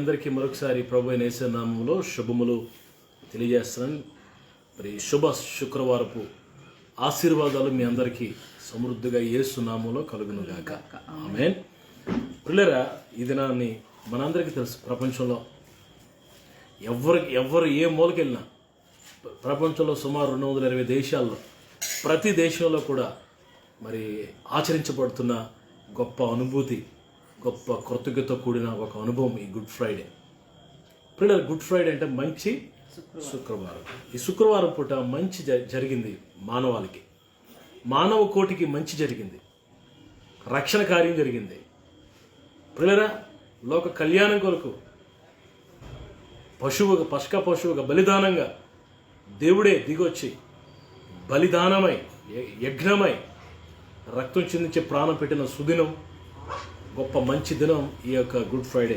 అందరికీ మరొకసారి ప్రభు అయిన యేసు నామములో శుభములు తెలియజేస్తున్నాను. మరి శుభ శుక్రవారపు ఆశీర్వాదాలు మీ అందరికీ సమృద్ధిగా యేసు నామములో కలుగునుగాక. ఆమేన్. ప్రియులారా, ఈ దినాన్ని మనందరికీ తెలుసు. ప్రపంచంలో ఎవరు ఏ మూలకెళ్ళినా, ప్రపంచంలో సుమారు 220 దేశాల్లో ప్రతి దేశంలో కూడా మరి ఆచరించబడుతున్న గొప్ప అనుభూతి, గొప్ప కృతజ్ఞతతో కూడిన ఒక అనుభవం ఈ గుడ్ ఫ్రైడే. పిల్లలు, గుడ్ ఫ్రైడే అంటే మంచి శుక్రవారం. ఈ శుక్రవారం పూట మంచి జరిగింది మానవాళికి, మానవ కోటికి మంచి జరిగింది, రక్షణ కార్యం జరిగింది. పిల్లరా, లోక కళ్యాణం కొరకు పశువుగా పశువుగా బలిదానంగా దేవుడే దిగొచ్చి బలిదానమై యజ్ఞమై రక్తం చిందించే ప్రాణం పెట్టిన సుదినం, గొప్ప మంచి దినం ఈ యొక్క గుడ్ ఫ్రైడే.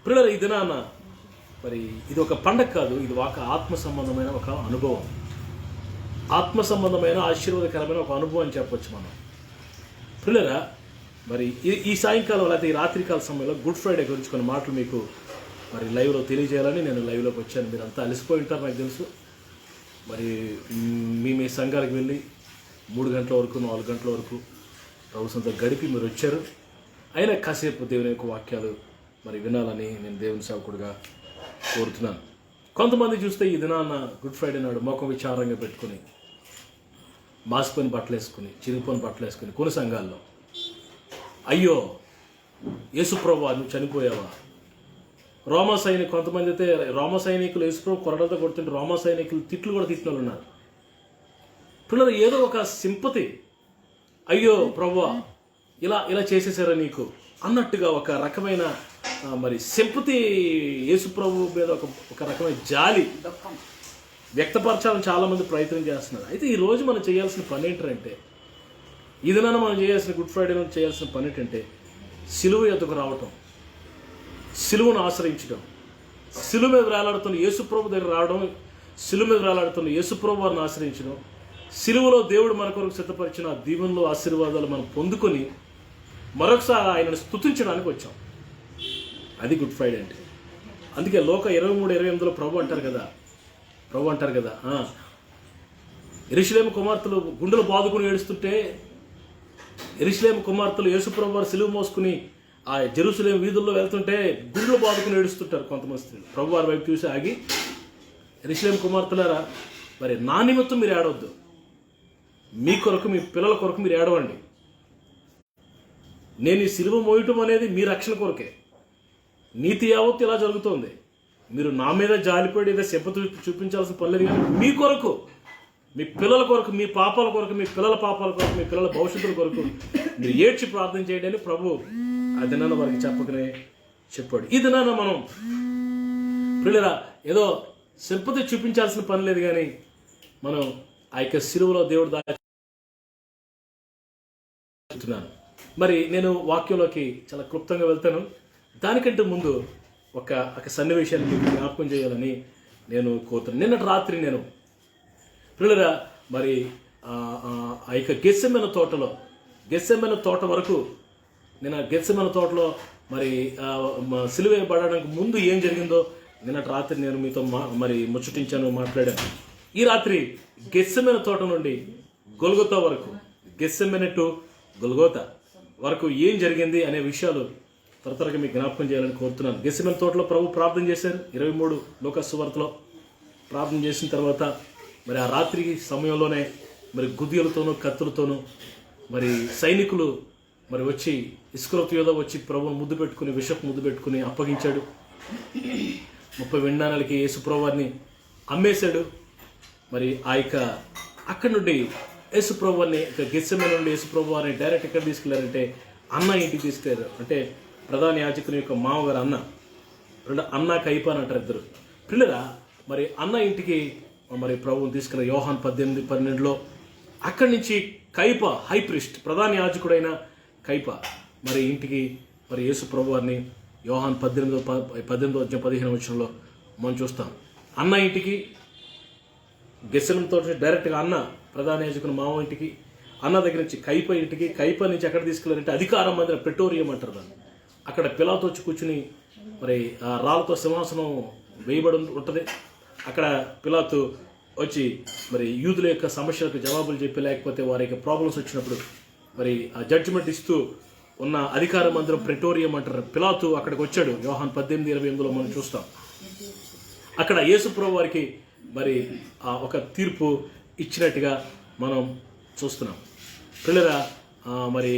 పిల్లలు, ఈ దినాన మరి ఇది ఒక పండగ కాదు, ఇది ఒక ఆత్మ సంబంధమైన ఒక అనుభవం, ఆత్మ సంబంధమైన ఆశీర్వాదకరమైన ఒక అనుభవం అని చెప్పొచ్చు మనం. పిల్లరా, మరి ఈ సాయంకాలం లేకపోతే ఈ రాత్రికాల సమయంలో గుడ్ ఫ్రైడే గురించి కొన్ని మాటలు మీకు మరి లైవ్లో తెలియజేయాలని నేను లైవ్లోకి వచ్చాను. మీరు అంతా అలసిపోయి ఉంటారు నాకు తెలుసు. మరి మీ సంఘాలకు వెళ్ళి 3 గంటల వరకు 4 గంటల వరకు ప్రభుత్వంతో గడిపి మీరు వచ్చారు. అయినా కాసేపు దేవుని యొక్క వాక్యాలు మరి వినాలని నేను దేవుని సేవకుడిగా కోరుతున్నాను. కొంతమంది చూస్తే ఈ దినాన్న గుడ్ ఫ్రైడే నాడు ముఖం విచారంగా పెట్టుకుని, మాసిపోయిన బట్టలు వేసుకుని, చిరిగిపోయిన బట్టలు వేసుకుని కొన్ని సంఘాల్లో, అయ్యో యేసుప్రభువా నువ్వు చనిపోయావా, కొంతమంది అయితే రోమా సైనికులు యేసుప్రభు కొరడలతో కొడుతుంటే రోమా సైనికులు తిట్లు కూడా తిట్టిన వాళ్ళు ఉన్నారు. పిల్లలు, ఏదో ఒక సింపతి, అయ్యో ప్రభువా ఇలా చేసేసారా నీకు అన్నట్టుగా ఒక రకమైన మరి సింపతి, యేసు ప్రభు మీద ఒక రకమైన జాలి వ్యక్తపరచాలని చాలామంది ప్రయత్నం చేస్తున్నారు. అయితే ఈరోజు మనం చేయాల్సిన పని ఏంటంటే, ఈ దినాన మనం చేయాల్సిన గుడ్ ఫ్రైడే నుంచి చేయాల్సిన పని ఏంటంటే, సిలువ ఎదుకు రావటం, సిలువను ఆశ్రయించడం, సిలువ మీద వేలాడుతున్న యేసు ప్రభు దగ్గర రావడం, సిలువ మీద వేలాడుతున్న యేసు ప్రభు వారిని ఆశ్రయించడం, సిలువలో దేవుడు మన కొరకు సిద్ధపరిచిన దీవెనలు ఆశీర్వాదాలు మనం పొందుకొని మరొకసారి ఆయనను స్తుతించడానికి వచ్చాం. అది గుడ్ ఫ్రైడే అంటే. అందుకే లోక 23-28లో ప్రభు అంటారు కదా, యెరూషలేము కుమార్తెలు గుండెలు బాదుకుని ఏడుస్తుంటే, యెరూషలేము కుమార్తెలు యేసు ప్రభు వారు సిలువ మోసుకుని ఆ జెరూసలేం వీధుల్లో వెళ్తుంటే గుండెలు బాదుకుని ఏడుస్తుంటారు కొంతమంది స్త్రీలు. ప్రభు వారి వైపు చూసి ఆగి, యెరూషలేము కుమార్తెలారా, మరి నా నిమిత్తం మీరు ఏడవద్దు, మీ కొరకు మీ పిల్లల కొరకు మీరు ఏడవండి. నేను ఈ సిలువ మోయటం అనేది మీ రక్షణ కొరకే. నీతి యావత్తు ఇలా జరుగుతోంది. మీరు నా మీద జాలిపడి ఏదో సింపతి చూపించాల్సిన పని లేదు, కానీ మీ కొరకు, మీ పిల్లల కొరకు, మీ పాపాల కొరకు, మీ పిల్లల పాపాల కొరకు, మీ పిల్లల భవిష్యత్తుల కొరకు మీరు ఏడ్చి ప్రార్థన చేయడానికి ప్రభు ఆ దినాన వారికి చెప్పకనే చెప్పాడు. ఈ దినాన మనం పిల్లరా ఏదో సింపతి చూపించాల్సిన పని లేదు, కానీ మనం ఆ యొక్క సిలువలో దేవుడు దాచుతున్నాను. మరి నేను వాక్యంలోకి చాలా క్లుప్తంగా వెళ్తాను. దానికంటే ముందు ఒక సన్నివేశాన్ని మీకు జ్ఞాపకం చేయాలని నేను కోరుతున్నాను. నిన్నటి రాత్రి నేను పిల్లరా మరి ఆ యొక్క గెత్సెమనే తోట వరకు, నేను ఆ గెత్సెమనే తోటలో మరి సిలువ పడడానికి ముందు ఏం జరిగిందో నిన్నటి రాత్రి నేను మీతో మరి ముచ్చటించాను, మాట్లాడాను. ఈ రాత్రి గెత్సెమనే తోట నుండి గొల్గొతా వరకు, గెత్సెమనే టు గొల్గొతా వరకు ఏం జరిగింది అనే విషయాలు త్వరగా మీకు జ్ఞాపకం చేయాలని కోరుతున్నాను. గెత్సెమనే తోటలో ప్రభు ప్రార్థన చేశారు. 23 లూకా సువార్తలో ప్రార్థన చేసిన తర్వాత మరి ఆ రాత్రి సమయంలోనే మరి గుద్దిలతోనూ కత్తులతోనూ మరి సైనికులు మరి వచ్చి, ఇస్కరియోతు యూదా వచ్చి ప్రభువును ముద్దు పెట్టుకుని, విషపు ముద్దు పెట్టుకుని అప్పగించాడు. 30 వెండి యేసు ప్రభు వారిని అమ్మేశాడు. మరి ఆ యొక్క అక్కడి నుండి యేసు ప్రభు వారిని, గెత్సెమనే నుండి యేసు ప్రభు వారిని డైరెక్ట్ ఎక్కడ తీసుకెళ్లారంటే అన్న ఇంటికి తీసుకెళ్లారు. అంటే ప్రధాన యాజకుని యొక్క మామగారు అన్న కైప అని అంటారు ఇద్దరు పిల్లరా. మరి అన్న ఇంటికి మరి ప్రభువుని తీసుకెళ్ళి యోహాన్ 18-12లో అక్కడి నుంచి కైప హై ప్రీస్ట్, ప్రధాన యాజకుడైన కైప మరి ఇంటికి మరి యేసు ప్రభు వారిని యోహాన్ 18-15 మనం చూస్తాం. అన్న ఇంటికి, గెత్సెమనే తోట డైరెక్ట్గా అన్న ప్రధాన యాజకుని మామ ఇంటికి, అన్న దగ్గర నుంచి కైప ఇంటికి, కైప నుంచి ఎక్కడ తీసుకెళ్లారంటే అధికారం మందిరం, ప్రెటోరియం అంటారు దాన్ని. అక్కడ పిలాతు వచ్చి కూర్చుని మరి ఆ రాళ్ళతో సింహాసనం వేయబడి ఉంటుంది. అక్కడ పిలాతు వచ్చి మరి యూదుల యొక్క సమస్యలకు జవాబులు చెప్పి, లేకపోతే వారి యొక్క ప్రాబ్లమ్స్ వచ్చినప్పుడు మరి ఆ జడ్జిమెంట్ ఇస్తూ ఉన్న అధికార మందిరం ప్రెటోరియం అంటారు. పిలాతు అక్కడికి వచ్చాడు. యోహాను 18:28లో మనం చూస్తాం. అక్కడ యేసుప్రభు వారికి మరి ఒక తీర్పు ఇచ్చినట్టుగా మనం చూస్తున్నాం. పిల్లరా మరి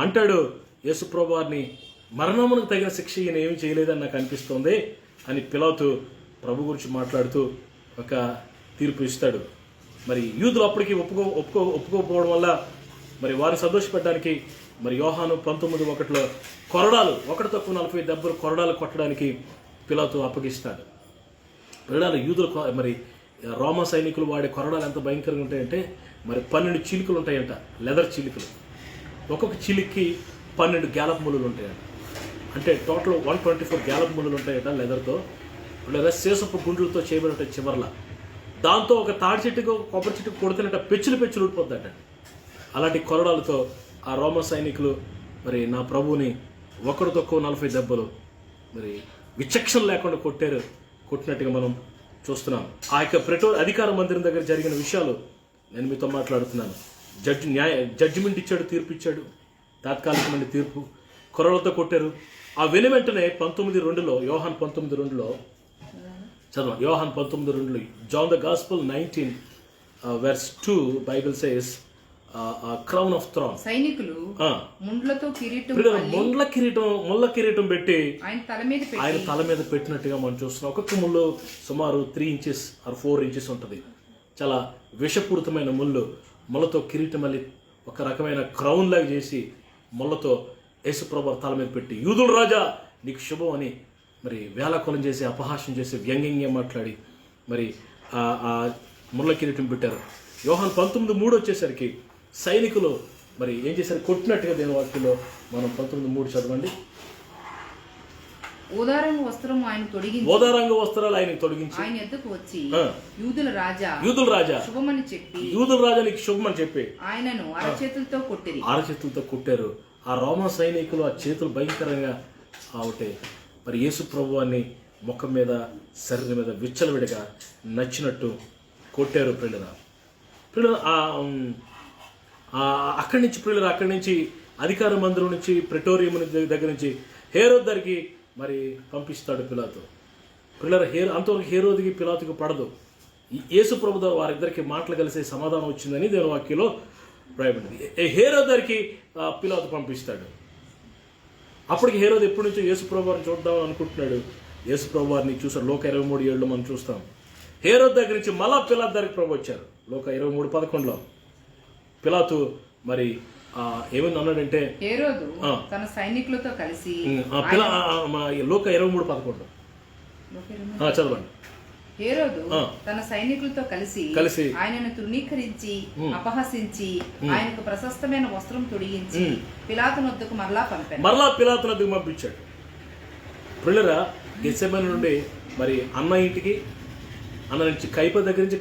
అంటాడు యేసుప్రభు వారిని, మరణమునకు తగిన శిక్ష ఈయన ఏమి చేయలేదని నాకు అనిపిస్తోంది అని పిలాతు ప్రభు గురించి మాట్లాడుతూ ఒక తీర్పు ఇస్తాడు. మరి యూదులు అప్పటికి ఒప్పుకోకపోవడం వల్ల మరి వారిని సంతోషపెట్టడానికి మరి యోహాను 19:1లో కొరడాలు 1-40 దెబ్బలు కొరడాలు కొట్టడానికి పిలాతు అప్పగిస్తాడు. కొరడాలు యూదులు మరి రోమా సైనికులు వాడే కొరడాలు ఎంత భయంకరంగా ఉంటాయంటే మరి 12 చీలికలు ఉంటాయంట, లెదర్ చీలికలు. ఒక్కొక్క చీలికి 12 గ్యాలప్ ముళ్ళు ఉంటాయంట. అంటే టోటల్ 124 గ్యాలప్ ముళ్ళు ఉంటాయట లెదర్తో. లేదా శేషపు గుండ్లతో చేయబడి ఉంటాయి చివర్ల. దాంతో ఒక తాడి చెట్టుకు కొబ్బరి చెట్టుకు కొడుతున్నట్ట పెచ్చులు ఊడిపోద్దట. అలాంటి కొరడాలతో ఆ రోమ సైనికులు మరి నా ప్రభువుని 1-40 దెబ్బలు మరి విచక్షణ లేకుండా కొట్టినట్టుగా మనం చూస్తున్నాం. ఆ యొక్క అధికార మందిరం దగ్గర జరిగిన విషయాలు నేను మీతో మాట్లాడుతున్నాను. జడ్జిమెంట్ ఇచ్చాడు, తీర్పు ఇచ్చాడు, తాత్కాలికమైన తీర్పు. కొరలతో కొట్టారు. ఆ వెంటనే 19:2లో యోహాను 19:2లో చదవ. Yohanu 19:2 John the gospel 19:2 Bible says crown of thorn. సైనికులు ముండ్లతో కిరీటం ముళ్ళ కిరీటం పెట్టి ఆయన తల మీద పెట్టినట్టుగా మనం చూస్తున్నాం. ఒక్కొక్క ముళ్ళు సుమారు 3 ఇంచెస్ ఆర్ 4 ఇంచెస్ ఉంటుంది. చాలా విషపూరితమైన ముళ్ళతో కిరీటం మళ్ళీ ఒక రకమైన క్రౌన్ లాగా చేసి ముళ్ళతో యేసుప్రభు తల మీద పెట్టి, యూదుల రాజా నీకు శుభం అని మరి వేళాకోళం చేసి అపహాస్యం చేసి వ్యంగ్యంగా మాట్లాడి మరి ఆ ముళ్ళ కిరీటం పెట్టారు. యోహాను 19:3 వచ్చేసరికి సైనికులు మరి ఏం చేశారు? కొట్టినట్టుగా దేని వాక్యంలో మనం 19:3 చదవండి. ఓదారంగ వస్త్రాలు ఆయనకు తొడిగించి ఆయన ఎద్దకు వచ్చి యూదుల రాజా శుభమని చెప్పి యూదుల రాజా నీకు శుభమని చెప్పి ఆయనను అరచేతులతో కొట్టారు. ఆ రోమా సైనికులు ఆ చేతులు భయంకరంగా ఆవుటే మరి యేసు ప్రభువాన్ని ముఖం మీద శరీరం మీద విచ్చలవిడిగా నచ్చినట్టు కొట్టారు. అక్కడి నుంచి అధికార మందిరం నుంచి ప్రెటోరియం దగ్గర నుంచి హేరోద్ దగ్గరికి మరి పంపిస్తాడు పిలాతు. అంతవరకు హేరోదికి పిలాతుకి పడదు. యేసు ప్రభుతో వారిద్దరికి మాటలు కలిసే సమాధానం వచ్చిందని దేవుని వాక్యంలో రాయబడింది. హేరోద్ దగ్గరికి పిలాతు పంపిస్తాడు. అప్పటికి హేరోద్ ఎప్పటి నుంచో యేసు ప్రభు వారిని చూద్దామని అనుకుంటున్నాడు. యేసు ప్రభు వారిని చూసారు. లోక 23:7 మనం చూస్తాం. హేరోద్ దగ్గర నుంచి మళ్ళా పిలాతు దగ్గరికి ప్రభు వచ్చారు. లోక 23:11లో పిలాతు మరి ఏమని అన్నాడంటే, హేరోదు తన సైనికులతో కలిసి లోక 23:11 చదవండి. హేరోదు తన సైనికులతో కలిసి ఆయనను తృణీకరించి అపహసించి ఆయనకు ప్రశస్తమైన వస్త్రం తొడిగించి పిలాతు వద్దకు మరలా పంపించాడు. పిల్లరా గెత్సేమనే నుండి మరి అన్న ఇంటికి, అన్న నుంచి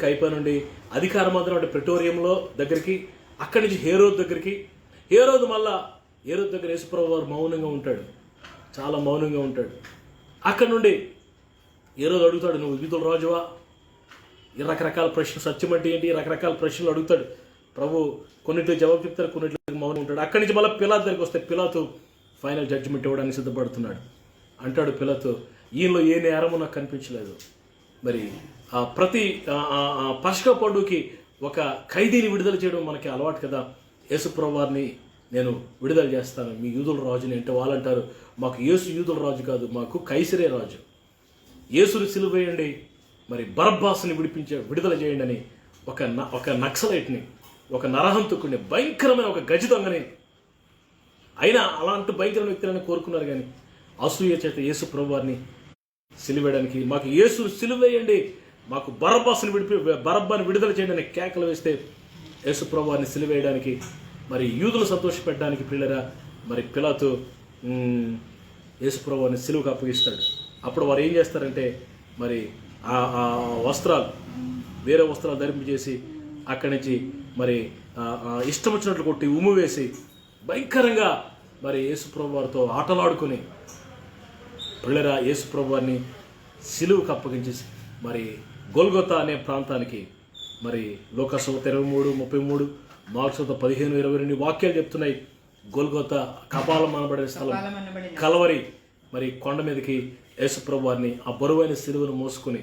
కైప నుండి అధికార మందిరం అంటే ప్రెటోరియంలో దగ్గరికి, అక్కడి నుంచి హేరోద్ దగ్గరికి. హేరోద్ దగ్గర యేసుప్రభు వారు మౌనంగా ఉంటాడు, చాలా మౌనంగా ఉంటాడు. అక్కడ నుండి హేరోద్ అడుగుతాడు, నువ్వు యూదుల రాజువా? ఈ రకరకాల ప్రశ్నలు, సత్యం అంటే ఏంటి, రకరకాల ప్రశ్నలు అడుగుతాడు. ప్రభు కొన్నిటికి జవాబు చెప్తారు, కొన్నిటికి మౌనం ఉంటాడు. అక్కడి నుంచి మళ్ళీ పిలాతు దగ్గరికి వస్తే పిలాతు ఫైనల్ జడ్జిమెంట్ ఇవ్వడానికి సిద్ధపడుతున్నాడు. అంటాడు పిలాతు, ఈయనలో ఏ నేరము నాకు కనిపించలేదు. మరి ప్రతి పస్కా పండుగకి ఒక ఖైదీని విడుదల చేయడం మనకి అలవాటు కదా. యేసుప్రభు వారిని నేను విడుదల చేస్తాను, మీ యూదుల రాజుని అంటే వాళ్ళంటారు, మాకు యేసు యూదుల రాజు కాదు, మాకు కైసరే రాజు. యేసుని సిలువ వేయండి, మరి బరబ్బాసుని విడుదల చేయండి అని ఒక నక్సలైట్ని, ఒక నరహంతకుడిని, భయంకరమైన ఒక గజ దొంగని, అయినా అలాంటి భయంకరమైన వ్యక్తులని కోరుకున్నారు. కానీ అసూయ చేత యేసు ప్రభు వారిని సిలువేయడానికి, మాకు యేసుని సిలువేయండి, మాకు బరబ్బాని విడుదల చేయండి అని కేకలు వేస్తే యేసు ప్రభు వారిని సిలువేయడానికి, మరి యూదులు సంతోషపెట్టడానికి మరి పిలాతు యేసు ప్రభు వారిని సిలువకు అప్పగిస్తాడు. అప్పుడు వారు ఏం చేస్తారంటే మరి ఆ వస్త్రాలు, వేరే వస్త్రాలు ధరింపజేసి అక్కడి నుంచి మరి ఇష్టం వచ్చినట్లు కొట్టి ఉమ్ము వేసి భయంకరంగా మరి యేసు ప్రభు వారితో ఆటలాడుకుని పిల్లరా యేసు ప్రభువాన్ని సిలువుకు అప్పగించి మరి గొల్గొతా అనే ప్రాంతానికి, మరి లోకసువార్త 23:33, మార్కు సువార్త 15:22 వాక్యాలు చెప్తున్నాయి. గొల్గొతా కపాలం అనబడే స్థలం, కలవరి మరి కొండ మీదకి యేసు ప్రభువాన్ని ఆ బరువైన సిలువను మోసుకొని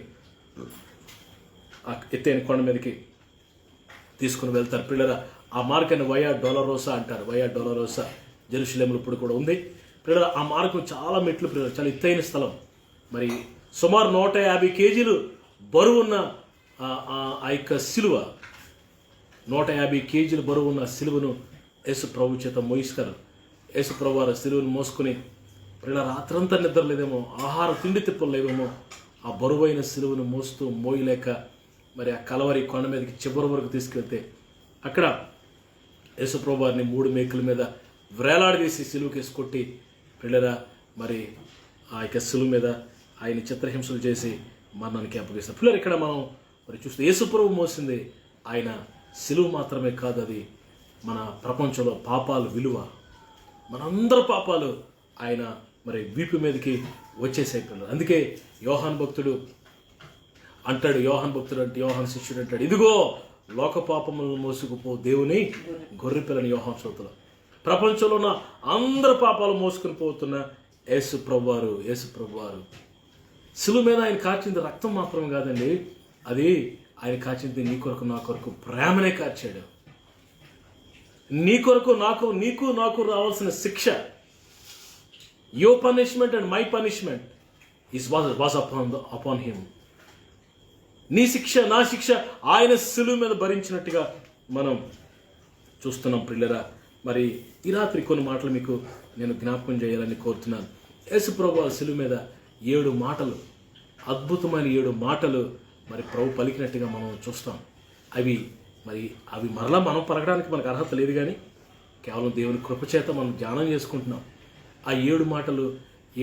ఆ ఎత్తైన కొండ మీదకి తీసుకుని వెళ్తారు. పిల్లరా ఆ మార్గాన్ని వయా డొలరోసా అంటారు. వయా డొలరోసా జెరూసలేములో ఇప్పుడు కూడా ఉంది. పిల్లరా ఆ మార్గం చాలా మెట్లు, పిల్లలు చాలా ఎత్తైన స్థలం. మరి సుమారు 150 కేజీలు బరువున్న ఆ యొక్క సిలువ, 150 కేజీలు బరువున్న సిలువను యేసు ప్రభు చేత మోయిస్తారు. యేసు ప్రభు వారు సిలువను మోసుకుని పిల్లల రాత్రంతా నిద్ర లేదేమో, ఆహార తిండి తిప్పలు లేవేమో, ఆ బరువైన సిలువను మోస్తూ మోయలేక మరి ఆ కలవరి కొండ మీదకి చివరి వరకు తీసుకెళ్తే అక్కడ యేసు ప్రభు వారిని 3 మేకుల మీద వ్రేలాడదీసి సిలువకేసి కొట్టి పిల్లరా మరి ఆ యొక్క సిలువ మీద ఆయన చిత్రహింసలు చేసి మరణానికి అప్పగిస్తారు. పిల్లలు ఇక్కడ మనం మరి చూస్తే యేసు ప్రభు మోసింది ఆయన సిలువ మాత్రమే కాదు, అది మన ప్రపంచంలో పాపాలు విలువ, మనందరి పాపాలు ఆయన మరి వీపు మీదకి వచ్చేసాయి పిల్లలు. అందుకే యోహాను భక్తుడు అంటాడు, యోహాను శిష్యుడు అంటాడు, ఇదిగో లోక పాపములను మోసుకుపో దేవుని గొర్రెపిల్లని. యోహాను శ్రోతలు ప్రపంచంలో ఉన్న అందరి పాపాలు మోసుకుని పోతున్న యేసు ప్రభువారు సిలువ మీద ఆయన కాచింది రక్తం మాత్రం కాదండి, అది ఆయన కాచింది నీ కొరకు నా కొరకు ప్రేమనే కార్చాడు. నీ కొరకు నీకు రావాల్సిన శిక్ష, your punishment and my punishment was upon him. నీ శిక్ష నా శిక్ష ఆయన సిలువ మీద భరించినట్టుగా మనం చూస్తున్నాం. పిల్లరా మరి ఈ రాత్రి కొన్ని మాటలు మీకు నేను జ్ఞాపకం చేయాలని కోరుతున్నాను. యేసు ప్రభు సిలువ మీద 7 మాటలు, అద్భుతమైన 7 మాటలు మరి ప్రభు పలికినట్టుగా మనం చూస్తాం. అవి మరలా మనం పలకడానికి మనకు అర్హత లేదు, కానీ కేవలం దేవుని కృపచేత మనం ధ్యానం చేసుకుంటున్నాం. ఆ 7 మాటలు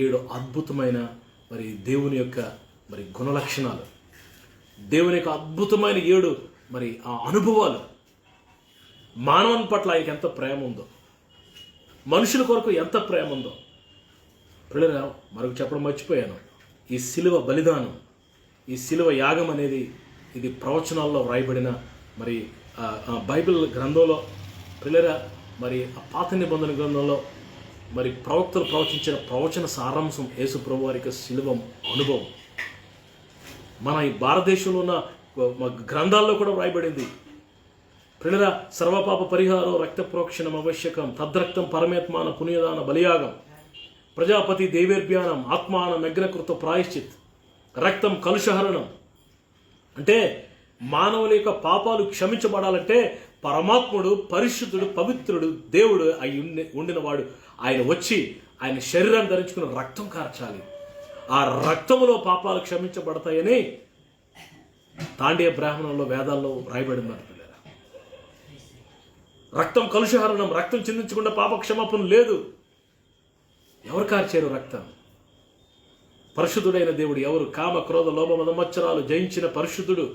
7 అద్భుతమైన మరి దేవుని యొక్క మరి గుణలక్షణాలు, దేవుని యొక్క అద్భుతమైన 7 మరి ఆ అనుభవాలు. మానవుని పట్ల ఆయనకి ఎంత ప్రేమ ఉందో, మనుషుల కొరకు ఎంత ప్రేమ ఉందో. పిల్లలు మరొక చెప్పడం మర్చిపోయాను, ఈ సిలువ బలిదానం, ఈ సిలువ యాగం అనేది ఇది ప్రవచనాల్లో వ్రాయబడిన మరి బైబిల్ గ్రంథంలో పిల్లల మరి ఆ పాత నిబంధన గ్రంథంలో మరి ప్రవక్తలు ప్రవచించిన ప్రవచన సారాంశం యేసు ప్రభు వారి యొక్క సిలువ అనుభవం. మన ఈ భారతదేశంలో ఉన్న గ్రంథాల్లో కూడా వ్రాయబడింది. పిల్లల సర్వపాప పరిహారం రక్త ప్రోక్షణం ఆవశ్యకం, తద్రక్తం పరమాత్మాన పుణ్యదాన బలియాగం, ప్రజాపతి దేవేర్భ్యానం, ఆత్మానం యజ్ఞకృత ప్రాయశ్చిత్, రక్తం కలుషహరణం. అంటే మానవుల యొక్క పాపాలు క్షమించబడాలంటే పరమాత్ముడు, పరిశుద్ధుడు, పవిత్రుడు, దేవుడు అయి ఉండినవాడు ఆయన వచ్చి ఆయన శరీరాన్ని ధరించుకుని రక్తం కార్చాలి. ఆ రక్తములో పాపాలు క్షమించబడతాయని తాండీయ బ్రాహ్మణంలో వేదాల్లో రాయబడినారు. రక్తం కలుషహరణం, రక్తం చిందించకుండా పాప క్షమాపణ లేదు. ఎవరు కార్చారు రక్తం? పరిశుద్ధుడైన దేవుడు ఎవరు? కామ క్రోధ లోభ మద మచ్చరాలు జయించిన పరిశుద్ధుడు,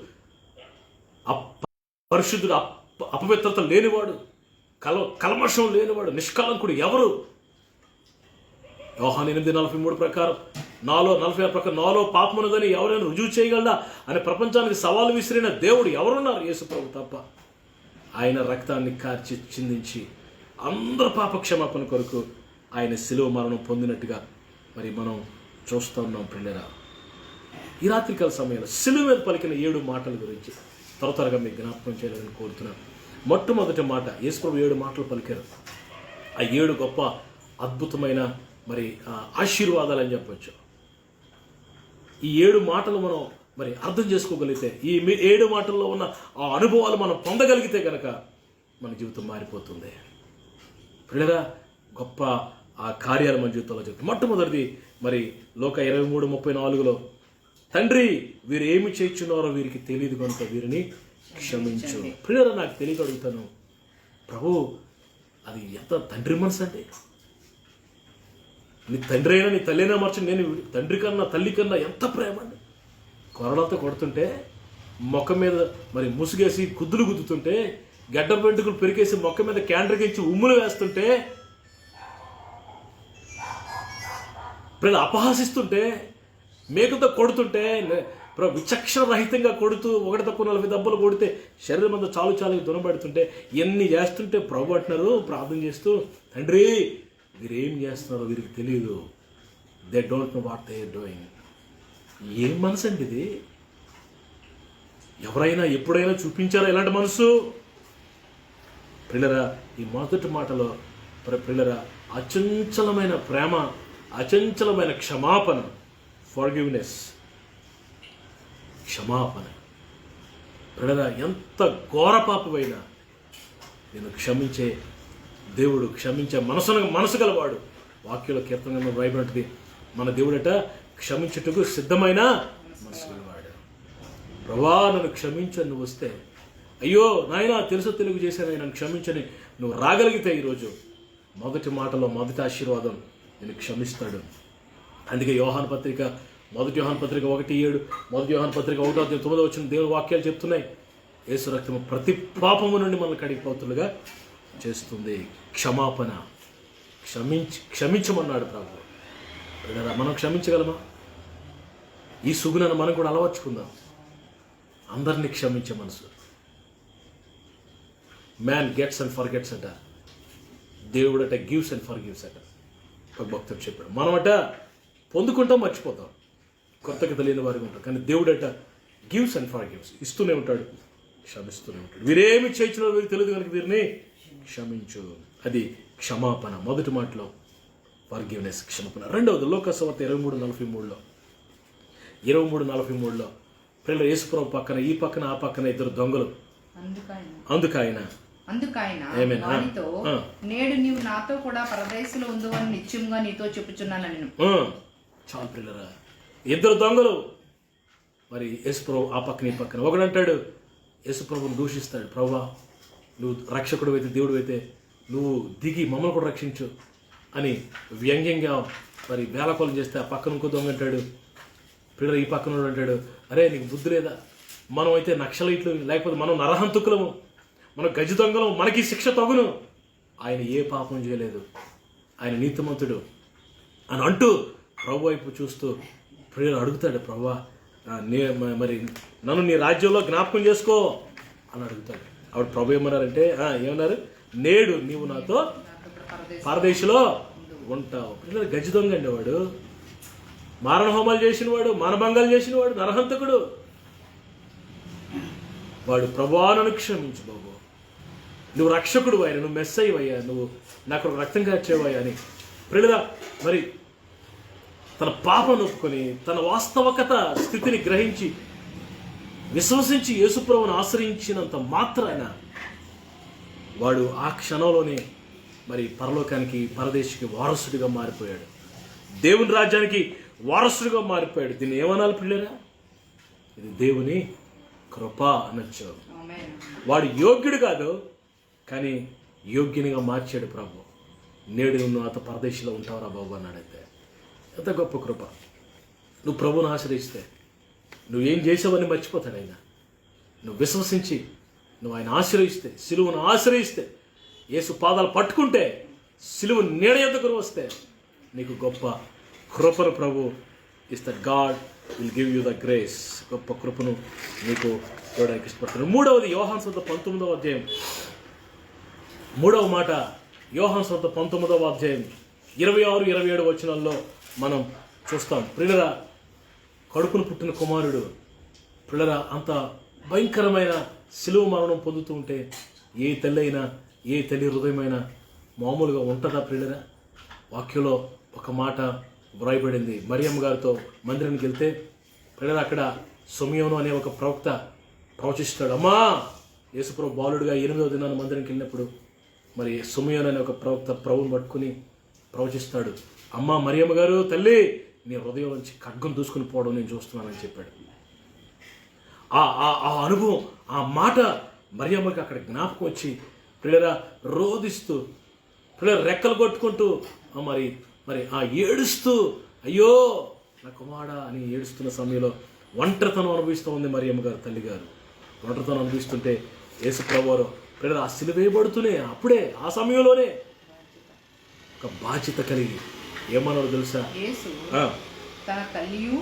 పరిశుద్ధుడు, అపవిత్రత లేనివాడు, కల్మషం లేనివాడు, నిష్కలంకుడు ఎవరు? యోహాను 8:43 ప్రకారం, 46 ప్రకారం నాలో పాపమున్నదని ఎవరైనా రుజువు చేయగలడా అని ప్రపంచానికి సవాలు విసిరిన దేవుడు ఎవరున్నారు? యేసు ప్రభు తప్ప. ఆయన రక్తాన్ని కార్చి చిందించి అందరి పాప క్షమాపణ కొరకు ఆయన శిలువ మరణం పొందినట్టుగా మరి మనం చూస్తూ ఉన్నాం. పిల్లరా ఈ రాత్రికాల సమయంలో శిలువ మీద పలికిన 7 మాటల గురించి త్వరగా మీకు జ్ఞాపకం చేయాలని కోరుతున్నాను. మొట్టమొదటి మాట, యేసు ప్రభు 7 మాటలు పలికారు. ఆ 7 గొప్ప అద్భుతమైన మరి ఆశీర్వాదాలు అని చెప్పచ్చు. ఈ 7 మాటలు మనం మరి అర్థం చేసుకోగలిగితే, ఈ 7 మాటల్లో ఉన్న ఆ అనుభవాలు మనం పొందగలిగితే కనుక మన జీవితం మారిపోతుంది. పిల్లగా గొప్ప ఆ కార్యాలు మన జీవితంలో జరుగుతుంది. మొట్టమొదటిది మరి లోక 23:34లో, తండ్రి వీరు ఏమి చేయించున్నారో వీరికి తెలియదు కనుక వీరిని క్షమించు. పిల్లలు నాకు తెలియక అడుగుతాను, ప్రభు అది ఎంత తండ్రి మనసు అండి. నీ తండ్రి అయినా నీ తల్లి అయినా మార్చండి, నేను తండ్రి కన్నా తల్లి కన్నా ఎంత ప్రేమ అండి. కొరలతో కొడుతుంటే, మొక్క మీద మరి ముసుగేసి కుద్దులు గుద్దుతుంటే, గడ్డ వెంట్రుకలు పెరికేసి మొక్క మీద క్యాండ్రకించి ఉమ్ములు వేస్తుంటే, పిల్లలు అపహాసిస్తుంటే, మేకుతో కొడుతుంటే, విచక్షణ రహితంగా కొడుతూ 1 తక్కువ 40 దెబ్బలు కొడితే శరీరం అంతా చాలు చాలు దునబడుతుంటే, ఇవన్నీ చేస్తుంటే ప్రభు అంటున్నారు ప్రార్థన చేస్తూ, తండ్రి వీరేం చేస్తున్నారో వీరికి తెలియదు, they don't know what they are doing. ఏం మనసు అండి ఇది? ఎవరైనా ఎప్పుడైనా చూపించారా ఇలాంటి మనసు? పిల్లరా, ఈ మొదటి మాటలో పిల్లరా అచంచలమైన ప్రేమ, అచంచలమైన క్షమాపణ, ఫర్గివ్నెస్, క్షమాపణ. పిల్లరా, ఎంత ఘోర పాపమైనా నేను క్షమించే దేవుడు, క్షమించే మనసు గలవాడు. వాక్యంలో కీర్తనలో రాయబడినది, మన దేవుడట క్షమించుటకు సిద్ధమైన మనసు గలవాడు. ప్రభువా నన్ను క్షమించని నువ్వు వస్తే, అయ్యో నాయనా తెలుసో తెలుగు చేశాను నన్ను క్షమించని నువ్వు రాగలిగితే ఈరోజు మొదటి మాటలో మొదటి ఆశీర్వాదం నేను క్షమిస్తాడు. అందుకే యోహాను పత్రిక, మొదటి యోహాను పత్రిక 1:7, మొదటి యోహాను పత్రిక 1:9 దేవుని వాక్యాలు చెప్తున్నాయి, యేసు రక్తము ప్రతి పాపము నుండి మనల్ని కడిగిపోతులుగా చేస్తుంది. క్షమాపణ, క్షమించమన్నాడు ప్రభు. మనం క్షమించగలమా? ఈ సుగుణను మనం కూడా అలవర్చుకుందాం. అందరినీ క్షమించే మనసు. మ్యాన్ గెట్స్ అండ్ ఫర్గెట్స్ అంట, దేవుడట గివ్స్ అండ్ ఫర్గివ్స్ అంట. ఒక భక్తుడు చెప్పాడు, మనమట పొందుకుంటాం, మర్చిపోతాం, కొత్తగా తెలియని వారికి ఉంటాం. కానీ దేవుడట గివ్స్ అండ్ ఫర్గివ్స్, ఇస్తూనే ఉంటాడు, క్షమిస్తూనే ఉంటాడు. వీరేమి చేయించిన వీరికి తెలియదు కనుక వీరిని క్షమించు. అది క్షమాపణ. మొదటి మాటలో ఫర్గివ్నెస్, క్షమాపణ. రెండవది లోకసువార్త 23:43లో, 23:43లో పిల్లలు యేసుప్రభు పక్కన, ఈ పక్కన ఆ పక్కన 2 దొంగలు. అందుకాయన వానితో, నేడు నీవు నాతో కూడా పరదేశంలో ఉందో అని నిత్యంగా నీతో చెప్పుచున్నాను. చాలు పిల్లరా, 2 దొంగలు. మరి యేసుప్రభు ఆ పక్కన ఈ పక్కన. ఒకడంటాడు యేసుప్రభుని దూషిస్తాడు, ప్రభువా నువ్వు రక్షకుడు అయితే, దేవుడు అయితే నువ్వు దిగి మమ్మల్ని కూడా రక్షించు అని వ్యంగ్యంగా మరి వేలకోలం చేస్తే, ఆ పక్కన ఇంకో దొంగ అంటాడు, పిల్లలు ఈ పక్కన అంటాడు, అరే నీకు బుద్ధి లేదా, మనం అయితే నక్సలైట్లు, లేకపోతే మనం నరహంతకులము, మనం గజ దొంగలం, మనకి శిక్ష తగును, ఆయన ఏ పాపం చేయలేదు, ఆయన నీతిమంతుడు అని అంటూ ప్రభు వైపు చూస్తూ ప్రియులు అడుగుతాడు, ప్రభువా మరి నన్ను నీ రాజ్యంలో జ్ఞాపకం చేసుకో అని అడుగుతాడు. ఆవిడ ప్రభు ఏమన్నారంటే, ఏమన్నారు, నేడు నీవు నాతో పరదేశంలో ఉంటావు. పిల్లలు గజ దొంగ అండి వాడు, మారణ హోమాలు చేసిన వాడు, మానభంగాలు చేసిన వాడు, నరహంతకుడు. వాడు ప్రభువా నన్ను క్షమించు బాబు, నువ్వు రక్షకుడు అయ్యా, నువ్వు మెస్సయ్య అయ్యా, నువ్వు నాకు రక్తం కార్చేవయ్యా అని ప్రియులుగా మరి తన పాపం ఒప్పుకొని, తన వాస్తవకత స్థితిని గ్రహించి విశ్వసించి యేసుప్రభువును ఆశ్రయించినంత మాత్రాన వాడు ఆ క్షణంలోనే మరి పరలోకానికి, పరదేశికి వారసుడిగా మారిపోయాడు, దేవుని రాజ్యానికి వారసుడిగా మారిపోయాడు. దీన్ని ఏమనాలి పిల్లరా? ఇది దేవుని కృప అనొచ్చు. వాడు యోగ్యుడు కాదు, కానీ యోగ్యునిగా మార్చాడు ప్రభు. నేడు నువ్వు అత పరదేశంలో ఉంటావురా బాబు అన్నాడైతే. ఎంత గొప్ప కృప! నువ్వు ప్రభువును ఆశ్రయిస్తే నువ్వేం చేసావని మర్చిపోతాడు ఆయన. నువ్వు విశ్వసించి నువ్వు ఆయన ఆశ్రయిస్తే, సిలువను ఆశ్రయిస్తే, యేసు పాదాలు పట్టుకుంటే, సిలువ నీడ ఎద్దకు వస్తే నీకు గొప్ప కృపను ప్రభు ఇస్తాడు. God will give you the grace. గొప్ప కృపను నీకు ఇవ్వడానికి ఇష్టపడుతున్నాడు. మూడవది యోహాను సువార్త 19వ అధ్యాయం, 3వ మాట. యోహాను సువార్త 19వ అధ్యాయం 26, 27 వచనాల్లో మనం చూస్తాం. ప్రియులరా, కడుపును పుట్టిన కుమారుడు పిల్లరా అంత భయంకరమైన సిలువ మరణం పొందుతూ ఉంటే ఏ తల్లి అయినా, ఏ తల్లి హృదయమైనా మామూలుగా ఉంటుందా పిల్లరా? వాక్యంలో ఒక మాట వ్రాయబడింది. మరియమ్మ గారితో మందిరానికి వెళ్తే పిల్లరా అక్కడ సమయోను అనే ఒక ప్రవక్త ప్రవచిస్తాడు. అమ్మా, యేసుప్రభు బాలుడుగా 8వ దినాన మందిరానికి వెళ్ళినప్పుడు మరి సమయోను అనే ఒక ప్రవక్త ప్రభువుని పట్టుకుని ప్రవచిస్తాడు. అమ్మా మరియమ్మ గారు, తల్లి నీ హృదయం నుంచి ఖడ్గం దూసుకుని పోవడం నేను చూస్తున్నానని చెప్పాడు. ఆ అనుభవం, ఆ మాట మరియమ్మకి అక్కడ జ్ఞాపకం వచ్చి పిల్లరా రోధిస్తూ, పిల్లలు రెక్కలు కొట్టుకుంటూ మరి మరి ఏడుస్తూ, అయ్యో నా కుమారుడా అని ఏడుస్తున్న సమయంలో ఒంటరితనం అనుభవిస్తూ ఉంది మరియమ్మ గారు, తల్లి గారు. ఒంటరితనం అనుభవిస్తుంటే యేసు ప్రభువారు పిల్లలు ఆ సిలువ వేయబడుతూనే అప్పుడే ఆ సమయంలోనే ఒక బాధ్యత కలిగి ఏమన్నాడు తెలుసా? యేసు ఆ, తన తల్లియు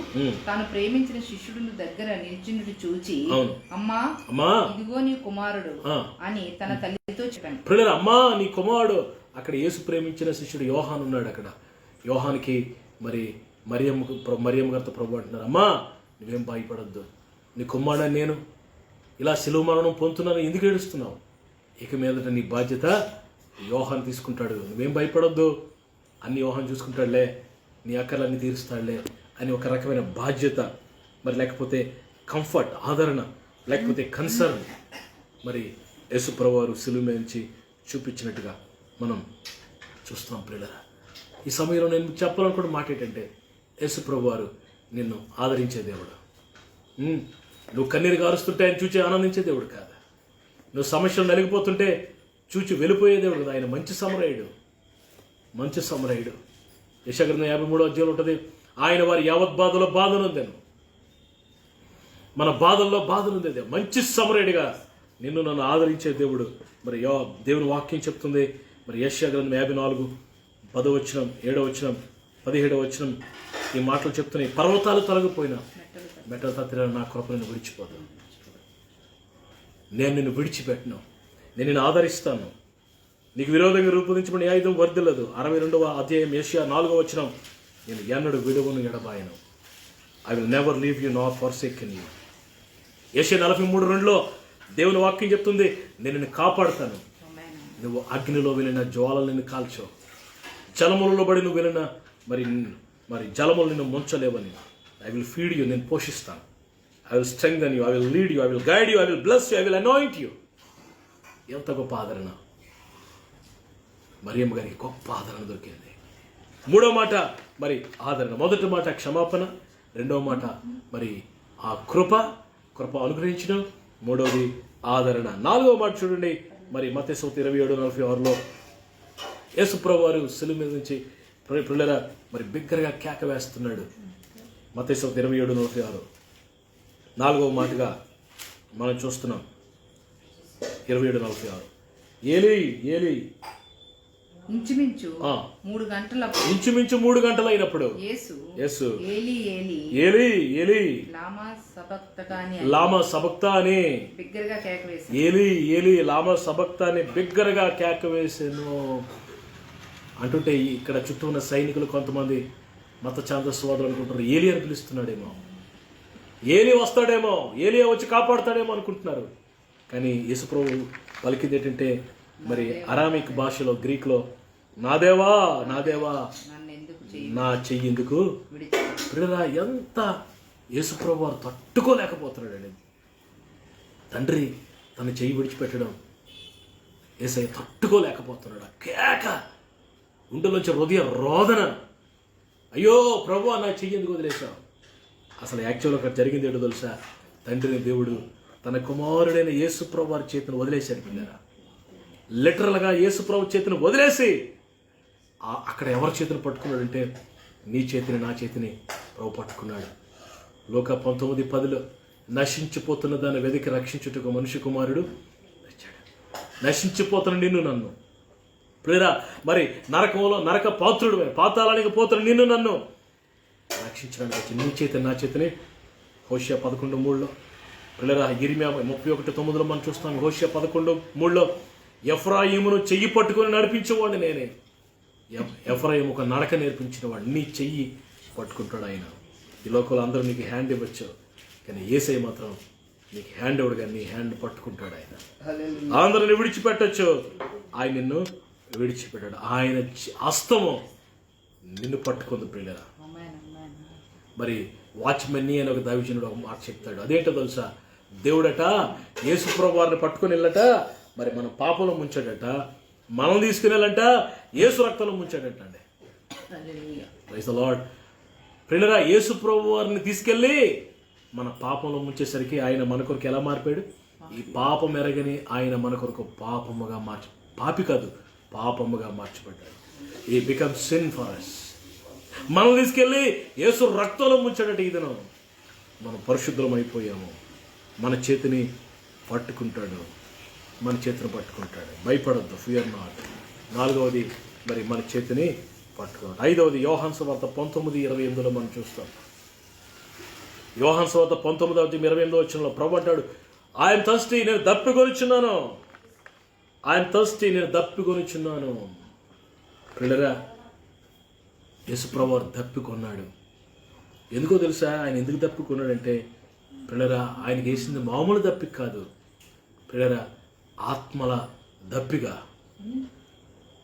తాను ప్రేమించిన శిష్యుడిని దగ్గర నిల్చుండి చూచి, అవును. అమ్మా అమ్మా, ఇదిగో నీ కుమారుడు ఆ, అని తన తల్లితో చెప్పాను. ప్రియులారా, అమ్మా నీ కుమారుడు. అక్కడ యేసు ప్రేమించిన శిష్యుడు యోహాను ఉన్నాడు. అక్కడ యోహానికి మరి మరియమ్మ గారితో ప్రభు అంటున్నారు, అమ్మా నువ్వేం భయపడద్దు, నీ కుమారుడు నేను ఇలా శిలువ మరణం పొందుతున్నాను, ఎందుకు ఏడుస్తున్నావు? ఇక మీదట నీ బాధ్యత యోహాను తీసుకుంటాడు, నువ్వేం భయపడొద్దు, అన్ని యోహాను చూసుకుంటాడులే, నీ అక్కర్లన్నీ తీరుస్తాడులే అని ఒక రకమైన బాధ్యత, మరి లేకపోతే కంఫర్ట్, ఆదరణ, లేకపోతే కన్సర్న్ మరి యేసుప్రభు వారు శిలువ మీద నుంచి చూపించినట్టుగా మనం చూస్తున్నాం. ప్రియులారా, ఈ సమయంలో నేను చెప్పాలనుకున్న మాట ఏంటంటే, యేసుప్రభు వారు నిన్ను ఆదరించే దేవుడు. నువ్వు కన్నీరు గారుస్తుంటే ఆయన చూచి ఆనందించే దేవుడు కాదు. నువ్వు సమస్యలు నలిగిపోతుంటే చూచి వెళ్ళిపోయే దేవుడు కదా. ఆయన మంచి సమరయుడు, మంచి సమరయుడు. యెషయా 53వ అధ్యాయంలో ఉంటుంది, ఆయన వారి యావత్ బాధలో బాధనుందెను, మన బాధల్లో బాధనుంది. మంచి సమరయుడిగా నిన్ను నన్ను ఆదరించే దేవుడు. మరి దేవుని వాక్యం చెప్తుంది, మరి యెషయా 54 10వ వచనం 7వ వచనం 17వ వచనం ఈ మాటలు చెప్తున్నాయి. పర్వతాలు తొలగిపోయినా మెట్టలు తత్తిన నా కృప నిన్ను విడిచిపోదు, నేను నిన్ను విడిచిపెట్టను, నేను నిన్ను ఆదరిస్తాను, నీకు విరోధంగా రూపొందించబడిన ఆయుధం వర్ధిల్లదు. 62వ అధ్యాయం యెషయా 4వ వచనం, నేను ఎన్నడూ విడువను ఎడబాయను, I will never leave you not forsaken you. Yeshaya 43:2లో దేవుని వాక్యం చెప్తుంది, నేను నిన్ను కాపాడుతాను, నువ్వు అగ్నిలో వెళ్ళిన జ్వాలలు నిన్ను కాల్చో, జలములలో పడి నువ్వు వెళ్ళిన మరి జలములు నిన్ను ముంచలేవని. ఐ విల్ ఫీడ్ యూ, నేను పోషిస్తాను, I will strengthen you, I will lead you, I will guide you, I will bless you, I will anoint you. ఎంత గొప్ప ఆదరణ! మరియమ్మ గారికి గొప్ప ఆదరణ దొరికింది. మూడో మాట మరి ఆదరణ. మొదటి మాట క్షమాపణ, రెండవ మాట మరి ఆ కృప అనుగ్రహించడం, మూడవది ఆదరణ. నాలుగవ మాట చూడండి, మరి మత్తయి 27:46లో యేసుప్రభు వారు శిలువ మీద నుంచి పిల్లల మరి బిగ్గరగా కేక వేస్తున్నాడు. మత్తయి 27:46 నాలుగవ మాటగా మనం చూస్తున్నాం. 27:46 ఏలీ ఏలీ, ఇంచుమించు 3 గంటలు అయినప్పుడు యేసు ఏలీ ఏలీ లామా సబక్తా అని బిగ్గరగా కేక వేసాను. ఏలీ ఏలీ లామా సబక్తా అని బిగ్గరగా కేక వేసాను అంటుంటే, ఇక్కడ చుట్టూ ఉన్న సైనికులు కొంతమంది మత ఛాందస్వాదులు అనుకుంటున్నారు ఏలీ అని పిలుస్తున్నాడేమో, ఏలీ వస్తాడేమో, ఏలీ వచ్చి కాపాడుతాడేమో అనుకుంటున్నారు. కానీ యేసుప్రభు పలికింది ఏంటంటే, మరి అరామిక్ భాషలో, గ్రీక్లో, నా దేవా నా దేవా నా చెయ్యి ఎందుకు ప్రియులారా. ఎంత యేసుప్రభు వారు తట్టుకోలేకపోతున్నాడండి. తండ్రి తన చెయ్యి విడిచిపెట్టడం యేసయ్య తట్టుకోలేకపోతున్నాడు. కేక, గుండెలోంచి హృదయ రోదన, అయ్యో ప్రభు నా చెయ్యి ఎందుకు వదిలేశావు. అసలు యాక్చువల్గా అక్కడ జరిగింది ఏంటో తెలుసా? తండ్రిని దేవుడు తన కుమారుడైన యేసుప్రభు వారి చేతిని వదిలేశాడు. పిల్లరా, లిటరల్గా యేసుప్రభు చేతిని వదిలేసి అక్కడ ఎవరి చేతిని పట్టుకున్నాడంటే, నీ చేతిని నా చేతిని ప్రభు పట్టుకున్నాడు. లోక 19:10లో నశించిపోతున్న దాన్ని వెతికి రక్షించుటకు మనిషి కుమారుడు వచ్చాడు. నశించిపోతున్న నిన్ను నన్ను ప్రియరా, మరి నరక పాత్రుడు, పాతాళానికి పోతున్న నిన్ను నన్ను రక్షించడానికి వచ్చి నీ చేతిని నా చేతిని. హోషియా 11:3లో ప్రియరా, ఇర్మియా 31:9లో మనం చూస్తాం. హోషియా 11:3లో ఎఫ్రాయిమును చెయ్యి పట్టుకొని నడిపించేవాడిని నేనే. ఎఫ్రాయిము ఒక నడక నేర్పించిన వాడు, నీ చెయ్యి పట్టుకుంటాడు ఆయన. ఈ లోకంలో అందరూ నీకు హ్యాండ్ ఇవ్వచ్చు, కానీ యేసయ్య మాత్రం నీకు హ్యాండ్ ఇవ్వడు, కానీ నీ హ్యాండ్ పట్టుకుంటాడు ఆయన. అందరిని విడిచిపెట్టచ్చు, ఆయన నిన్ను విడిచిపెట్టాడు. ఆయన హస్తము నిన్ను పట్టుకుంది ప్రియులరా. మరి వాచ్మెన్ని అని ఒక దైవజనుడు ఒక మాట చెప్తాడు. అదేంటో తెలుసా? దేవుడట యేసుప్రభు వారిని పట్టుకుని వెళ్ళట, మరి మన పాపంలో ముంచాడట, మనం తీసుకుని వెళ్ళంట యేసు రక్తంలో ముంచాడట అండి. Praise the lord. ప్రియులరా, యేసుప్రభు వారిని తీసుకెళ్ళి మన పాపంలో ముంచేసరికి ఆయన మన కొరకు ఎలా మారిపోయాడు? ఈ పాపం ఎరగని ఆయన మన కొరకు పాపముగా పాపి కాదు, పాపముగా మార్చబడ్డాడు. ఈ బికమ్ సిన్ ఫర్ us. మనం తీసుకెళ్ళి యేసు రక్తంలో ముంచాడట. ఈ దినం మనం పరిశుద్ధం అయిపోయాము. మన చేతిని పట్టుకుంటాడు, మన చేతిని పట్టుకుంటాడు. భయపడద్దు, ఫియర్ నాట్. నాలుగవది, మరి మన చేతిని పట్టుకోండి. 5వది యోహాను సువార్త 19:28 మనం చూస్తాం. యోహాను సువార్త 19:28 ప్రభు అంటాడు, ఐఎమ్ థర్స్టీ, నేను దప్పికొనిచున్నాను. ఐఎమ్ థర్స్టీ, నేను దప్పికొనిచున్నాను. పిల్లరా, యేసు ప్రభు దప్పికొన్నాడు. ఎందుకో తెలుసా ఆయన ఎందుకు దప్పికొన్నాడంటే, పిల్లరా, ఆయనకి వేసింది మామూలు దప్పిక కాదు పిల్లరా, ఆత్మల దప్పిగా.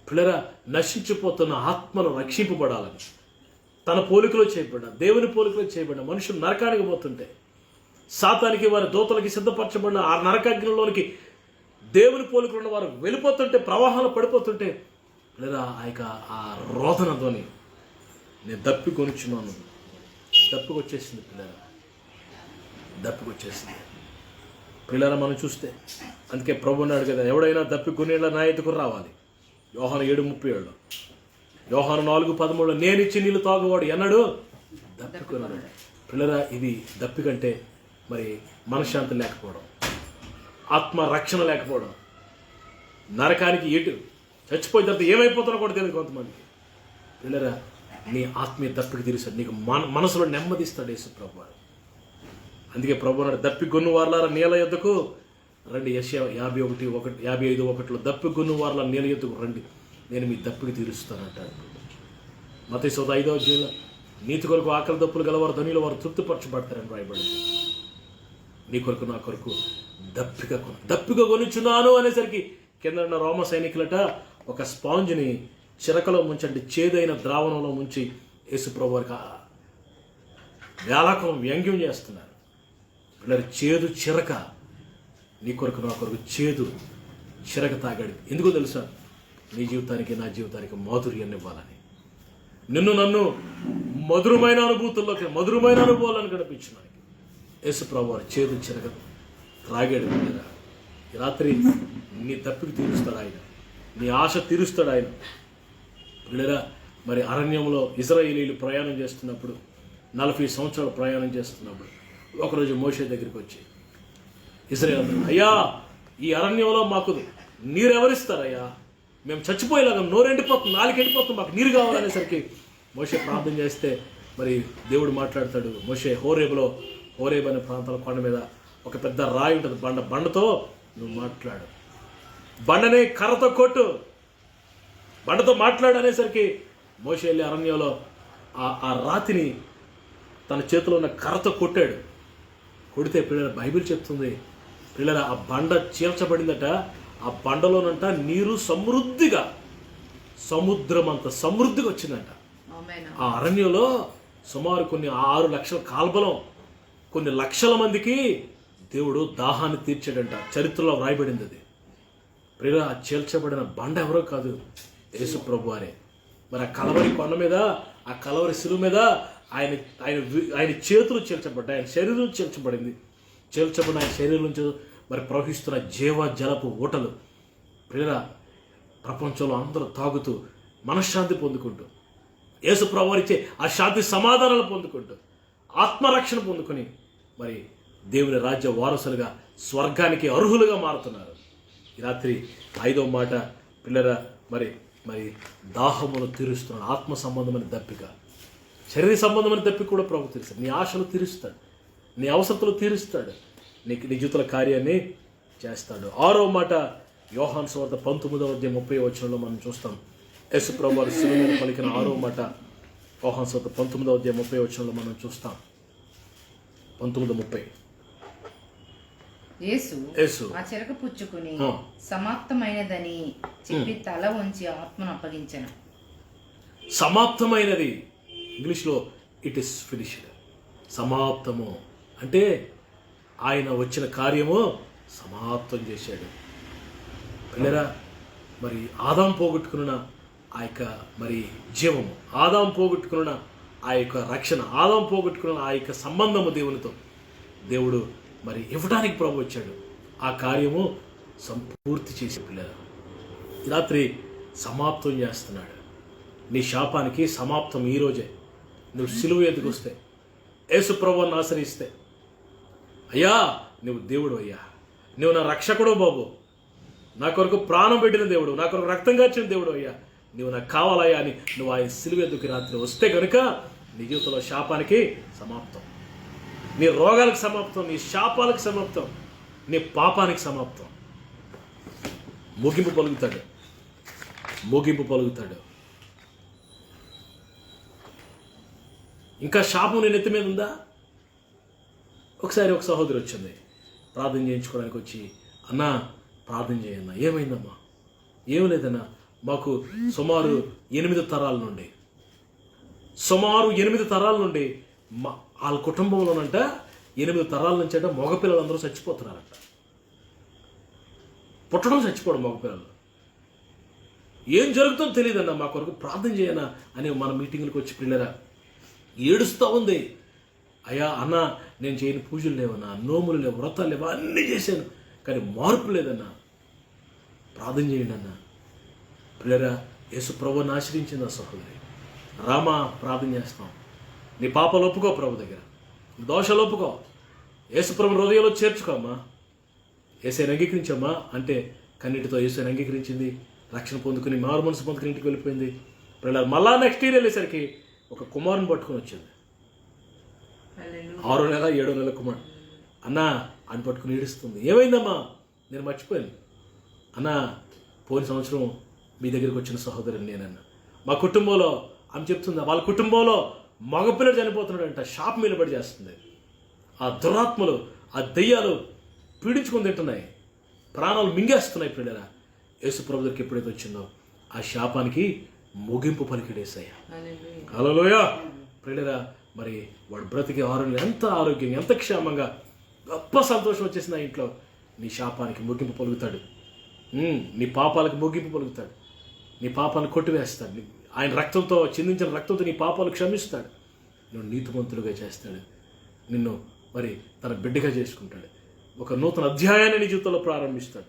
పిల్లరా, నశించిపోతున్న ఆత్మలు రక్షింపబడాలని, తన పోలికలో చేయబడ్డ, దేవుని పోలికలో చేయబడ్డ మనుషులు నరకానికి పోతుంటే, సాతానికి వారి దూతలకి సిద్ధపరచబడిన ఆ నరకాగ్నిలోనికి దేవుని పోలికలు ఉన్న వారు వెళ్ళిపోతుంటే, ప్రవాహాలు పడిపోతుంటే, లేదా ఆ రోదన ధ్వని, నేను దప్పికొనిచున్నాను. దప్పికొచ్చేసింది పిల్లరా, దప్పికొచ్చేసింది పిల్లరా. మనం చూస్తే అందుకే ప్రభు అన్నాడు కదా, ఎవడైనా దప్పికొనేలా నా ఎదుకు రావాలి. యోహాను 7:37, యోహాను 4:13, నేను ఇచ్చి నీళ్ళు తాగువాడు ఎన్నడు దప్పికొన్నాడు. పిల్లరా, ఇది దప్పికంటే మరి మనశ్శాంతి లేకపోవడం, ఆత్మ రక్షణ లేకపోవడం, నరకానికి ఎటు చచ్చిపోయిన తర్వాత ఏమైపోతారో కూడా తెలియదు కొంతమందికి. పిల్లరా, నీ ఆత్మీయ దప్పికి తీరుస్తాడు, నీకు మనసులో నెమ్మదిస్తాడు యేసు ప్రభు. అందుకే ప్రభు అన్నాడు, దప్పికొన్ను వార్లారా నీళ్ళ యొద్దకు రండి. యెషయా 55:1 దప్పికొన్ను వార్ల నీళ్ళ యొద్దకు రండి, నేను మీ దప్పికి తీరుస్తానంటాడు. మత్తయి 5:5 నీతి కొరకు ఆకలి దప్పులు గలవారు ధనియులు వారు తృప్తిపరచబడతారని రాయబడింది. నీ కొరకు నా కొరకు దప్పిక కొనుచున్నాను అనేసరికి కింద ఉన్న రోమ సైనికులట ఒక స్పాంజ్ని చిరకలో ముంచండి, చేదైన ద్రావణంలో ముంచి యేసుప్రభు వారికి వేలాకం వ్యంగ్యం చేస్తున్నారు. పిల్లలు, చేదు చిరక, నీ కొరకు నా కొరకు చేదు చిరక తాగాడు. ఎందుకో తెలుసా? నీ జీవితానికి నా జీవితానికి మాధుర్యాన్ని ఇవ్వాలని, నన్ను మధురమైన అనుభవాలను గడిపించడానికి యేసుప్రభు వారు చేదు చిరక త్రాగాడు. పిల్లరా, ఈ రాత్రి నీ తప్పికి తీరుస్తాడు ఆయన, నీ ఆశ తీరుస్తాడు ఆయన. పిల్లరా, మరి అరణ్యంలో ఇశ్రాయేలీయులు ప్రయాణం చేస్తున్నప్పుడు, 40 సంవత్సరాలు ప్రయాణం చేస్తున్నప్పుడు ఒకరోజు మోషే దగ్గరికి వచ్చి ఇశ్రాయేలు, అయ్యా ఈ అరణ్యంలో మాకు నీరు ఎవరిస్తారయ్యా, మేము చచ్చిపోయేలాగా నోరెండిపోతుంది, నాలుగు ఎండిపోతుంది, మాకు నీరు కావాలనేసరికి మోషే ప్రార్థన చేస్తే మరి దేవుడు మాట్లాడతాడు. మోషే హోరేబ్ అనే ప్రాంతంలో కొండ మీద ఒక పెద్ద రాయి ఉంటుంది, బండతో నువ్వు మాట్లాడు, బండనే కర్రతో కొట్టు, బండతో మాట్లాడు అనేసరికి మోషే వెళ్ళి అరణ్యంలో ఆ రాతిని తన చేతిలో ఉన్న కర్రతో కొట్టాడు. కొడితే పిల్లల బైబిల్ చెప్తుంది, పిల్లల ఆ బండ చీల్చబడిందట. ఆ బండలోనంట నీరు సమృద్ధిగా, సముద్రం అంత సమృద్ధిగా వచ్చిందంట. ఆ అరణ్యంలో సుమారు కొన్ని 6 లక్షల కాల్బలం, కొన్ని లక్షల మందికి దేవుడు దాహాన్ని తీర్చాడంట. చరిత్రలో వ్రాయబడింది అది. ప్రియుల, ఆ చీల్చబడిన బండ ఎవరో కాదు, యేసు ప్రభు వారే. మరి ఆ కలవరి కొండ మీద, ఆ కలవరి శిలువ మీద ఆయన చేతులు చీల్చబడ్డాయి, ఆయన శరీరం చీల్చబడింది. చీల్చబడిన ఆయన శరీరం నుంచి మరి ప్రవహిస్తున్న జలపు ఊటలు ప్రియుల, ప్రపంచంలో అందరూ తాగుతూ మనశ్శాంతి పొందుకుంటూ, యేసు ప్రభు వారు ఇచ్చే ఆ శాంతి సమాధానాలు పొందుకుంటూ, ఆత్మరక్షణ పొందుకొని మరి దేవుని రాజ్య వారసులుగా, స్వర్గానికి అర్హులుగా మారుతున్నారు. ఈ రాత్రి 5వ మాట పిల్లరా, మరి దాహమును తీరుస్తున్నాడు. ఆత్మ సంబంధమైన దప్పిక, శరీర సంబంధమైన దప్పిక కూడా ప్రభు తీరుస్తాడు. నీ ఆశలు తీరుస్తాడు, నీ అవసరతలు తీరుస్తాడు, నీ జీవితాల కార్యాన్ని చేస్తాడు. 6వ మాట యోహాను సువార్త 19:30 మనం చూస్తాం. యేసు ప్రభు వారు శిలువ మీద పలికిన 6వ మాట యోహాను సువార్త 19:30 మనం చూస్తాం. 19:30 యేసు ఆ చెరక పుచ్చుకుని సమాప్తమైనదని చెప్పి తల వంచి ఆత్మను అప్పగించెను. సమాప్తమైనది, ఇంగ్లీష్లో ఇట్ ఇస్ ఫినిష్డ్. సమాప్తము అంటే ఆయన వచ్చిన కార్యము సమాప్తం చేశాడు. పిల్లరా, మరి ఆదాం పోగొట్టుకున్న ఆ యొక్క మరి జీవము, ఆదాం పోగొట్టుకున్న ఆ యొక్క రక్షణ, ఆదాం పోగొట్టుకున్న ఆ యొక్క సంబంధము దేవునితో దేవుడు మరి ఇవ్వడానికి ప్రభు వచ్చాడు. ఆ కార్యము సంపూర్తి చేసే పిల్లలు ఈ రాత్రి సమాప్తం చేస్తున్నాడు. నీ శాపానికి సమాప్తం ఈరోజే. నువ్వు సిలువ ఎదుగు వస్తే, యేసు ప్రభువుని ఆశ్రయిస్తే, అయ్యా నువ్వు దేవుడు, అయ్యా నువ్వు నా రక్షకుడు బాబు, నా కొరకు ప్రాణం పెట్టిన దేవుడు, నా కొరకు రక్తం కార్చిన దేవుడు, అయ్యా నువ్వు నాకు కావాలయ్యా అని నువ్వు ఆయన సిలువ ఎద్దుకు రాత్రి వస్తే కనుక నీ జీవితంలో శాపానికి సమాప్తం, నీ రోగాలకు సమాప్తం, నీ శాపాలకు సమాప్తం, నీ పాపానికి సమాప్తం. ముగింపు పలుకుతాడు, ముగింపు పలుకుతాడు. ఇంకా శాపం నీ నెత్తి మీద ఉందా? ఒకసారి ఒక సహోదరి వచ్చింది ప్రార్థన చేయించుకోవడానికి వచ్చి, అన్నా ప్రార్థన చేయన్నా. ఏమైందమ్మా? ఏం లేదన్నా, మాకు సుమారు 8 తరాల నుండి వాళ్ళ కుటుంబంలోనంట 8 తరాల నుంచి అంటే మగపిల్లలందరూ చచ్చిపోతున్నారంట. పుట్టడం చచ్చిపోవడం మగపిల్లలు. ఏం జరుగుతుందో తెలియదన్నా, మా కొరకు ప్రార్థన చేయనా అని మన మీటింగ్లకు వచ్చి పిల్లరా ఏడుస్తూ ఉంది. అయ్యా అన్న, నేను చేయని పూజలు లేవన్నా, నోములు లేవు, వ్రతాలు లేవు, అన్నీ చేశాను, కానీ మార్పు లేదన్నా, ప్రార్థన చేయండి అన్న. పిల్లరా, యేసు ప్రభువుని ఆశ్రయించింది ఆ సహోదరి. రామా ప్రార్థన చేస్తాం, నీ పాపాలు ఒప్పుకో, ప్రభు దగ్గర దోషాలు ఒప్పుకో, యేసు ప్రభు హృదయంలో చేర్చుకోమ్మా, యేసుని అంగీకరించమ్మా అంటే కన్నిటితో యేసుని అంగీకరించింది, రక్షణ పొందుకుని మారు మనసు పొందుకుని ఇంటికి వెళ్ళిపోయింది. పిల్లలు మళ్ళా నెక్స్ట్ ఇయర్ వెళ్ళేసరికి ఒక కుమారుని పట్టుకొని వచ్చింది. 6వ నెల 7వ నెల కుమారుడు. అన్నా అని పట్టుకుని ఏడుస్తుంది. ఏమైందమ్మా? నేను మర్చిపోయాను అన్నా, పోయిన సంవత్సరం మీ దగ్గరికి వచ్చిన సహోదరుని నేనన్నా. మా కుటుంబంలో ఆమె చెప్తుంది, వాళ్ళ కుటుంబంలో మగపిల్లడు చనిపోతున్నాడంట, షాప్ నిలబడి చేస్తుంది. ఆ దురాత్మలు, ఆ దెయ్యాలు పీడించుకొని తింటున్నాయి, ప్రాణాలు మింగేస్తున్నాయి. పిల్లరా, యేసు ప్రభు దగ్గరికి ఎప్పుడైతే వచ్చిందో ఆ శాపానికి ముగింపు పలికిడేసాయి. హల్లెలూయా. పిల్లరా, మరి వాడు బ్రతికి ఆరోగ్యం, ఎంత ఆరోగ్యంగా, ఎంత క్షేమంగా, గొప్ప సంతోషం వచ్చేసింది ఆ ఇంట్లో. నీ శాపానికి ముగింపు పలుకుతాడు, నీ పాపాలకు ముగింపు పలుకుతాడు, నీ పాపాలను కొట్టివేస్తాడు. ఆయన రక్తంతో, చిందించిన రక్తంతో నీ పాపాలు క్షమిస్తాడు, నువ్వు నీతిమంతులుగా చేస్తాడు, నిన్ను మరి తన బిడ్డగా చేసుకుంటాడు, ఒక నూతన అధ్యాయాన్ని నీ జీవితంలో ప్రారంభిస్తాడు.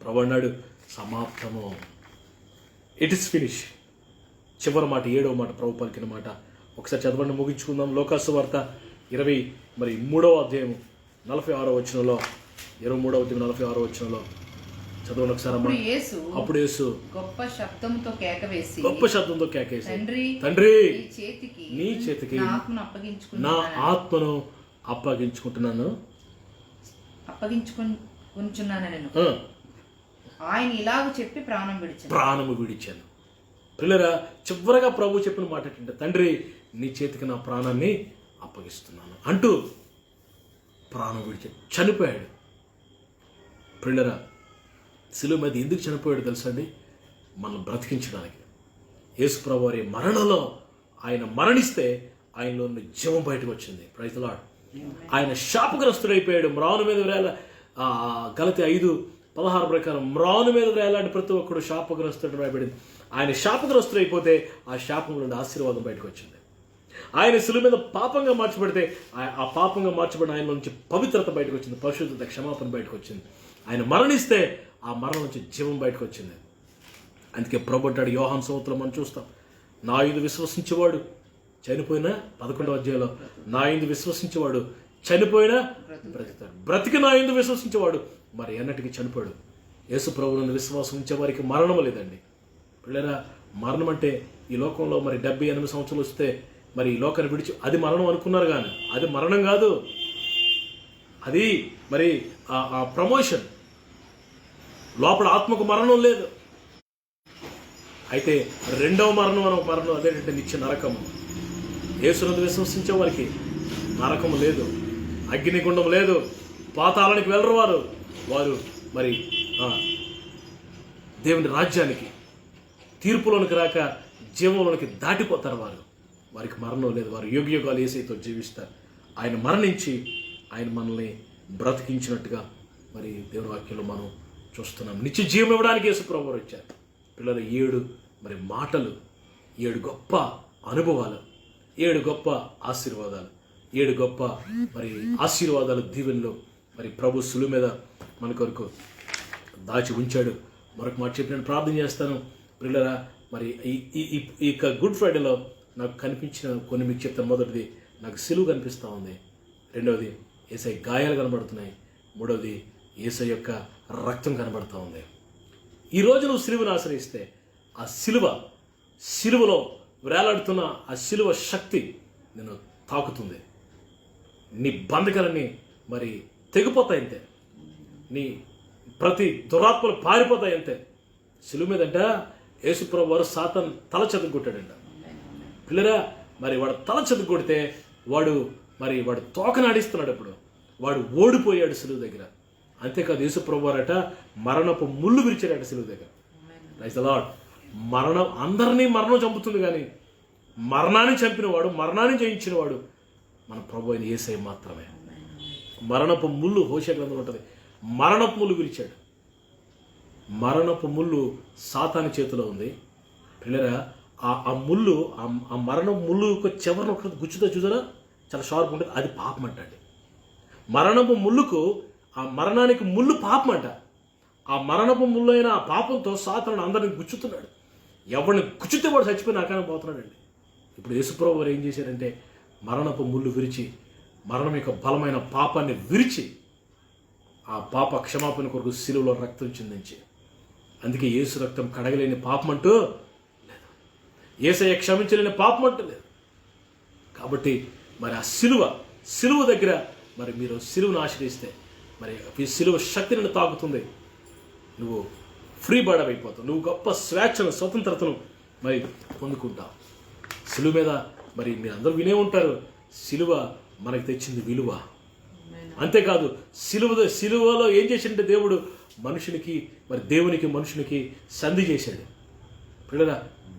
ప్రభు అన్నాడు, సమాప్తము, ఇట్ ఇస్ ఫినిష్. చివరి మాట, 7వ మాట ప్రభు పలికిన మాట ఒకసారి చదవండి, ముగించుకుందాం. లోకాసు వార్త 23వ అధ్యాయము 46వ వచనంలో, 23వ అధ్యాయం 46వ వచనంలో చదవండి ఒకసారి అమ్మా. అప్పుడు యేసు గొప్ప శబ్దంతో కేకవేసి, తండ్రి నీ చేతికి నా ఆత్మను అప్పగించుకుంటున్నాను, అప్పగించుకుంటున్నాను. ఆయన ఇలాగ చెప్పి ప్రాణము విడిచాను. పిల్లరా, చివరగా ప్రభు చెప్పిన మాట ఏంటంటే, తండ్రి నీ చేతికి నా ప్రాణాన్ని అప్పగిస్తున్నాను అంటూ ప్రాణం విడిచాడు, చనిపోయాడు. పిల్లరా, శిలువ మీద ఎందుకు చనిపోయాడు తెలుసా అండి? మనం బ్రతికించడానికి. యేసు ప్రభు వారి మరణంలో ఆయన మరణిస్తే ఆయనలో ఉన్న జీవం బయటకు వచ్చింది. Praise the lord. ఆయన శాపగ్రస్తుడైపోయాడు. మ్రాను మీద వేళ గలతీ 5:16 ప్రకారం మ్రాను మీద వేలాంటి ప్రతి ఒక్కడు శాపగ్రస్తుడు రాయబడింది. ఆయన శాపగ్రస్తుడైపోతే ఆ శాపం నుండి ఆశీర్వాదం బయటకు వచ్చింది. ఆయన శిలువ మీద పాపంగా మార్చబడితే ఆ పాపంగా మార్చబడిన ఆయన నుంచి పవిత్రత బయటకు వచ్చింది, పరిశుద్ధత, క్షమాపణ బయటకు వచ్చింది. ఆయన మరణిస్తే ఆ మరణం నుంచి జీవం బయటకు వచ్చింది. అందుకే ప్రభు అంటాడు, యోహాను సువార్తలో మనం చూస్తాం, నా యందు విశ్వసించేవాడు చనిపోయినా, 11వ అధ్యాయంలో, నా యందు విశ్వసించేవాడు చనిపోయినా బ్రతికాడు, బ్రతికి నా యందు విశ్వసించేవాడు మరి ఎన్నటికీ చనిపోయాడు. యేసు ప్రభువును విశ్వాసం ఉంచే వారికి మరణం లేదండి. పిల్లరా, మరణం అంటే ఈ లోకంలో మరి 78 సంవత్సరాలు వస్తే మరి ఈ లోకాన్ని విడిచి అది మరణం అనుకున్నారు, కానీ అది మరణం కాదు, అది మరి ఆ ప్రమోషన్. లోపల ఆత్మకు మరణం లేదు. అయితే 2వ మరణం అదేంటంటే నిత్య నరకము. యేసునందు విశ్వసించే వారికి నరకము లేదు, అగ్నిగుండం లేదు, పాతాళానికి వెళ్ళరు వారు మరి దేవుని రాజ్యానికి, తీర్పులోనికి రాక జీవంలోనికి దాటిపోతారు. వారికి మరణం లేదు. వారు యుగయుగాలు యేసుతో జీవిస్తారు. ఆయన మరణించి ఆయన మనల్ని బ్రతికించినట్టుగా మరి దేవుని వాక్యంలో మనం చూస్తున్నాం. నిత్య జీవం ఇవ్వడానికి యేసు ప్రభువు వచ్చారు. పిల్లలు 7 మరి మాటలు, 7 గొప్ప అనుభవాలు, 7 గొప్ప ఆశీర్వాదాలు, 7 గొప్ప మరి ఆశీర్వాదాలు, దీవెనలు మరి ప్రభు శిలువ మీద మన కొరకు దాచి ఉంచాడు. మరొక మాట చెప్పి నేను ప్రార్థన చేస్తాను. పిల్లరా, మరి ఈ గుడ్ ఫ్రైడేలో నాకు కనిపించిన కొన్ని మీకు చెప్తాను. మొదటిది, నాకు సిలువ కనిపిస్తూ ఉంది. 2వది, యేసయ్య గాయాలు కనబడుతున్నాయి. 3వది, యేసయ్య యొక్క రక్తం కనబడుతూ ఉంది. ఈరోజు నువ్వు సిలువను ఆశ్రయిస్తే ఆ సిలువలో వేలాడుతున్న ఆ సిలువ శక్తి నిన్ను తాకుతుంది. నీ బంధకాలన్నీ మరి తెగిపోతాయి అంతే. నీ ప్రతి దురాత్మలు పారిపోతాయి అంతే. సిలువ మీదంట యేసుప్రభు వారు సాతాను తల చెదగొట్టాడంట. పిల్లరా, మరి వాడు తల చెదగొడితే వాడు తోకనాడిస్తున్నాడు. ఇప్పుడు వాడు ఓడిపోయాడు సిలువ దగ్గర. అంతేకాదు యేసుప్రభు వారట మరణపు ముళ్ళు విరిచాడట సిలువ దగ్గర. Praise the lord. అందరినీ మరణం చంపుతుంది, కానీ మరణాన్ని చంపినవాడు, మరణాన్ని జయించినవాడు మన ప్రభు అయిన యేసయ్య మాత్రమే. మరణపు ముళ్ళు హోషేయ గ్రంథంలో ఉంటుంది. మరణపు ముళ్ళు విరిచాడు. మరణపు ముళ్ళు సాతాను చేతిలో ఉంది. పిల్లరా, ఆ ముళ్ళు, ఆ మరణపు ముళ్ళు చివరిన ఒక గుచ్చుతో చూసారా, చాలా షార్ప్ ఉంటుంది. అది పాపం అంటండి. మరణపు ముళ్ళుకు, ఆ మరణానికి ముళ్ళు పాపం అంట. ఆ మరణపు ముళ్ళు అయిన ఆ పాపంతో సాతాను అందరిని గుచ్చుతున్నాడు. ఎవరిని గుచ్చితే వాడు చచ్చిపోయి నాకైనా పోతున్నాడండి. ఇప్పుడు యేసుప్రభు వారు ఏం చేశారంటే మరణపు ముళ్ళు విరిచి, మరణం యొక్క బలమైన పాపాన్ని విరిచి, ఆ పాప క్షమాపణ కొరకు సిలువలో రక్తం చిందించి, అందుకే యేసు రక్తం కడగలేని పాపం అంటూ లేదు, యేసయ్య క్షమించలేని పాపం అంటూ లేదు. కాబట్టి మరి ఆ సిలువ దగ్గర మరి మీరు సిలువను ఆశ్రయిస్తే మరి ఈ సిలువ శక్తి నిన్ను తాకుతుంది. నువ్వు ఫ్రీ బర్డ్ అయిపోతావు. నువ్వు గొప్ప స్వేచ్ఛను, స్వతంత్రతను మరి పొందుకుంటావు. సిలువ మీద మరి మీరందరూ వినే ఉంటారు, సిలువ మనకు తెచ్చింది విలువ. అంతేకాదు సిలువలో ఏం చేసిందంటే దేవుడు మనుషునికి, మరి దేవునికి మనుషునికి సంధి చేశాడు. పిల్లల,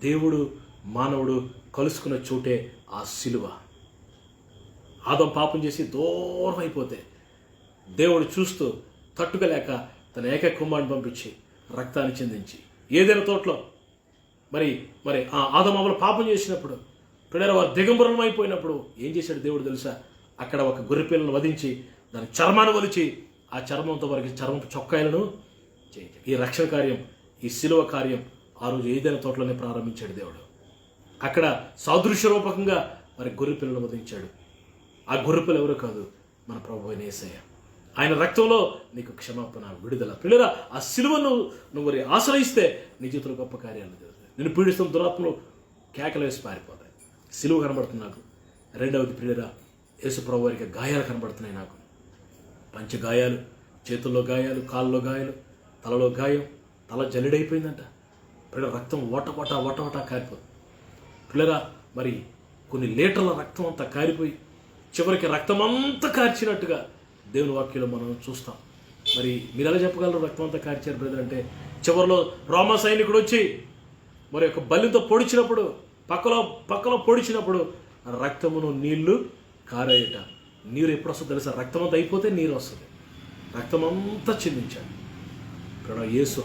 దేవుడు మానవుడు కలుసుకున్న చోటే ఆ సిలువ. ఆదం పాపం చేసి దూరం అయిపోతే దేవుడు చూస్తూ తట్టుకోలేక తన ఏక కుమారుని పంపించి రక్తాన్ని చెందించి, ఏదైనా తోటలో మరి ఆ ఆదమామలు పాపం చేసినప్పుడు, పిల్లల వారు దిగంబరం అయిపోయినప్పుడు ఏం చేశాడు దేవుడు తెలుసా? అక్కడ ఒక గొర్రెపిల్లను వధించి దాని చర్మాన్ని వలిచి ఆ చర్మంతో వారికి చర్మపు చొక్కాయలను చేయించాడు. ఈ రక్షణ కార్యం, ఈ సిలువ కార్యం ఆ రోజు ఏదైనా తోటలోనే ప్రారంభించాడు దేవుడు. అక్కడ సాదృశ్య రూపకంగా మరి గొర్రెపిల్లను వధించాడు. ఆ గొర్రెపిల్ల ఎవరో కాదు, మన ప్రభువైన యేసయ్య. ఆయన రక్తంలో నీకు క్షమాపణ, విడుదల. పిల్లరా, ఆ సిలువను నువ్వు ఆశ్రయిస్తే నీ జీవితంలో గొప్ప కార్యాలు జరుగుతాయి. నేను పీడిస్తున్న దురాత్మలు కేకలు వేసి పారిపోతాయి. సిలువ కనబడుతుంది నాకు. రెండవది పిల్లరా, యేసు ప్రభు వారికి గాయాలు కనబడుతున్నాయి నాకు. పంచ గాయాలు, చేతుల్లో గాయాలు, కాళ్ళలో గాయాలు, తలలో గాయం, తల జల్లెడైపోయిందంట. పిల్లల రక్తం వట కారిపోతుంది. పిల్లరా, మరి కొన్ని లీటర్ల రక్తం అంతా కారిపోయి చివరికి రక్తం అంతా కార్చినట్టుగా దేవుని వాక్యంలో మనం చూస్తాం. మరి మీరు ఎలా చెప్పగలరు రక్తం అంతా కార్చారు బ్రదర్ అంటే? చివరిలో రోమా సైనికుడు వచ్చి మరి ఒక బల్లితో పొడిచినప్పుడు, పక్కలో పొడిచినప్పుడు రక్తమును నీళ్లు కారాయట. నీరు ఎప్పుడు వస్తుందో తెలుసా? రక్తం అంతా అయిపోతే నీరు వస్తుంది. రక్తం అంతా చిందించాడు. ఇక్కడ యేసు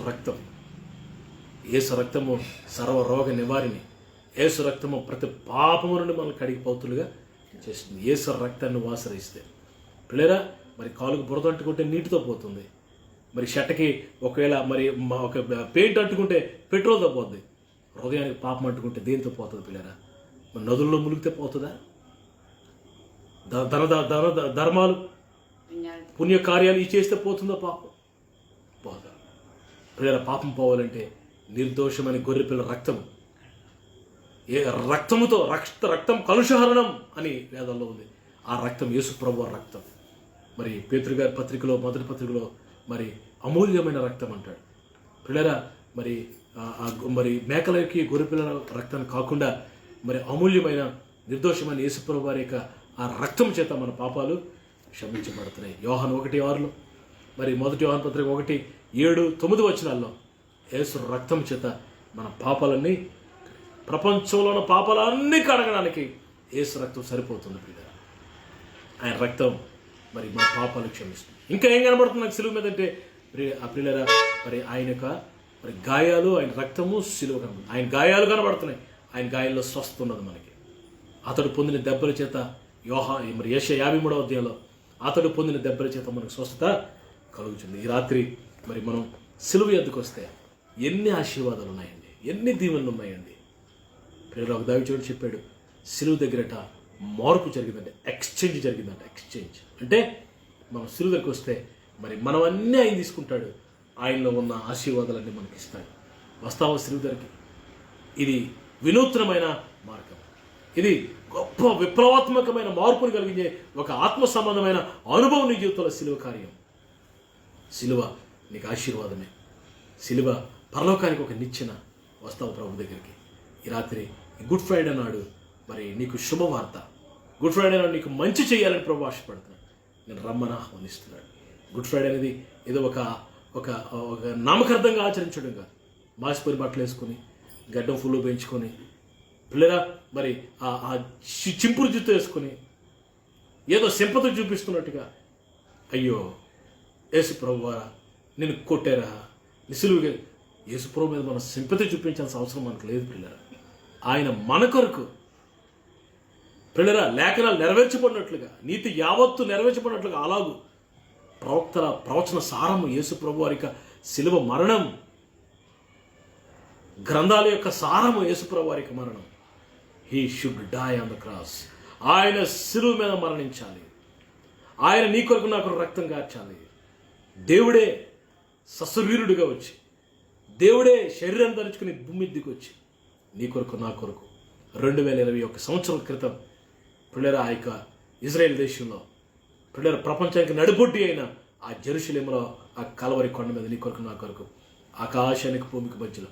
రక్తము సర్వ రోగ నివారిణి. యేసు రక్తము ప్రతి పాపము నుండి మనల్ని కడిగి పౌతులుగా చేస్తుంది. యేసు రక్తాన్ని ఆశ్రయిస్తే పిల్లరా, మరి కాలుకు బురద అంటుకుంటే నీటితో పోతుంది. మరి షర్ట్కి ఒకవేళ మరి ఒక పెయింట్ అంటుకుంటే పెట్రోల్తో పోతుంది. హృదయానికి పాపం అంటుకుంటే దేనితో పోతుంది పిల్లరా? మరి నదుల్లో మునిగితే పోతుందా? ధర్మాలు, పుణ్య కార్యాలు ఇవి చేస్తే పోతుందా పాపం? పోదా. పిల్లరా, పాపం పోవాలంటే నిర్దోషమైన గొర్రెపిల్ల రక్తము, రక్తముతో రక్తం కలుషహరణం అని వేదంలో ఉంది. ఆ రక్తం యేసు ప్రభువు రక్తం. మరి పేతురు గారి పత్రికలో, మొదటి పత్రికలో మరి అమూల్యమైన రక్తం అంటాడు. పిల్లరా, మరి మేకలకి గొర్రెపిల్లల రక్తాన్ని కాకుండా మరి అమూల్యమైన నిర్దోషమైన యేసు ప్రభువు వారి యొక్క ఆ రక్తం చేత మన పాపాలు క్షమించబడుతున్నాయి. యోహాను 1:6 మరి మొదటి యోహాను పత్రిక 1:7-9 వచనాల్లో యేసు రక్తం చేత మన పాపాలన్నీ, ప్రపంచంలో ఉన్న పాపాలన్నీ కడగడానికి యేసు రక్తం సరిపోతుంది పిల్లరా. ఆయన రక్తం మరి మన పాపాలు క్షమిస్తుంది. ఇంకా ఏం కనబడుతుంది నాకు సిలువ మీద అంటే ఆ పిల్లరా, మరి ఆయన యొక్క మరి గాయాలు, ఆయన రక్తము, సిలువ కనబడుతుంది. ఆయన గాయాలు కనబడుతున్నాయి. ఆయన గాయాల్లో స్వస్థ ఉన్నది మనకి. అతడు పొందిన దెబ్బల చేత మరి యెషయా 53వ అధ్యాయంలో అతడు పొందిన దెబ్బల చేత మనకు స్వస్థత కలుగుతుంది. ఈ రాత్రి మరి మనం సిలువ ఎద్దుకు వస్తే ఎన్ని ఆశీర్వాదాలు ఉన్నాయండి, ఎన్ని దీవెనలు ఉన్నాయండి. పిల్లలు, ఒక దైవజనుడు చెప్పాడు, సిలువ దగ్గరట మార్పు జరిగిందంటే, ఎక్స్చేంజ్ జరిగిందంట. ఎక్స్చేంజ్ అంటే మనం సిలువ దగ్గరికి వస్తే మరి మనం అన్నీ ఆయన తీసుకుంటాడు. ఆయనలో ఉన్న ఆశీర్వాదాలన్నీ మనకి ఇస్తాడు. వస్తావా సిలువ దగ్గరికి? ఇది వినూత్నమైన మార్గం. ఇది గొప్ప విప్లవాత్మకమైన మార్పును కలిగించే ఒక ఆత్మ సంబంధమైన అనుభవం నీ జీవితంలో సిలువ కార్యం. సిలువ నీకు ఆశీర్వాదమే. సిలువ పరలోకానికి ఒక నిచ్చెన. వస్తావు ప్రభు దగ్గరికి. ఈ రాత్రి గుడ్ ఫ్రైడే నాడు మరి నీకు శుభవార్త. గుడ్ ఫ్రైడే నాడు నీకు మంచి చేయాలని ప్రభు ఆశపడుతున్నాడు. నేను రమ్మని ఆహ్వానిస్తున్నాడు. గుడ్ ఫ్రైడే అనేది ఏదో ఒక ఒక ఒక నామకార్థంగా ఆచరించడం కాదు. మాసిపోయిన బట్టలు వేసుకొని గడ్డం ఫుల్ పెంచుకొని పిల్లరా మరి ఆ చింపురు జుత్తు వేసుకొని ఏదో సింపతి చూపిస్తున్నట్టుగా, అయ్యో యేసు ప్రభువారా నేను కొట్టారా నిసులుగా, యేసు ప్రభు మీద మనం సింపతి చూపించాల్సిన అవసరం మనకు లేదు పిల్లరా. ఆయన మన కొరకు పిల్లరా లేఖనాలు నెరవేర్చబడినట్లుగా, నీతి యావత్తు నెరవేర్చబడినట్లుగా, అలాగూ ప్రవక్తల ప్రవచన సారము యేసు ప్రభు వారి శిలువ మరణం, గ్రంథాల యొక్క సారము యేసు ప్రభు వారి మరణం. He should die on the cross. ఆయన శిలువ మీద మరణించాలి. ఆయన నీ కొరకు నా కొరకు రక్తం కార్చాలి. దేవుడే సశరీరుడిగా వచ్చి, దేవుడే శరీరం ధరించుకుని భూమి దిగి వచ్చి నీ కొరకు నా కొరకు 2021 సంవత్సరాల క్రితం పిల్లల ఆ యొక్క ఇజ్రాయెల్ దేశంలో పిల్లల ప్రపంచానికి నడిబొడ్డి అయిన ఆ జెరూషలేములో ఆ కలవరి కొండ మీద నీ కొరకు నా కొరకు ఆకాశానికి భూమికి మధ్యలో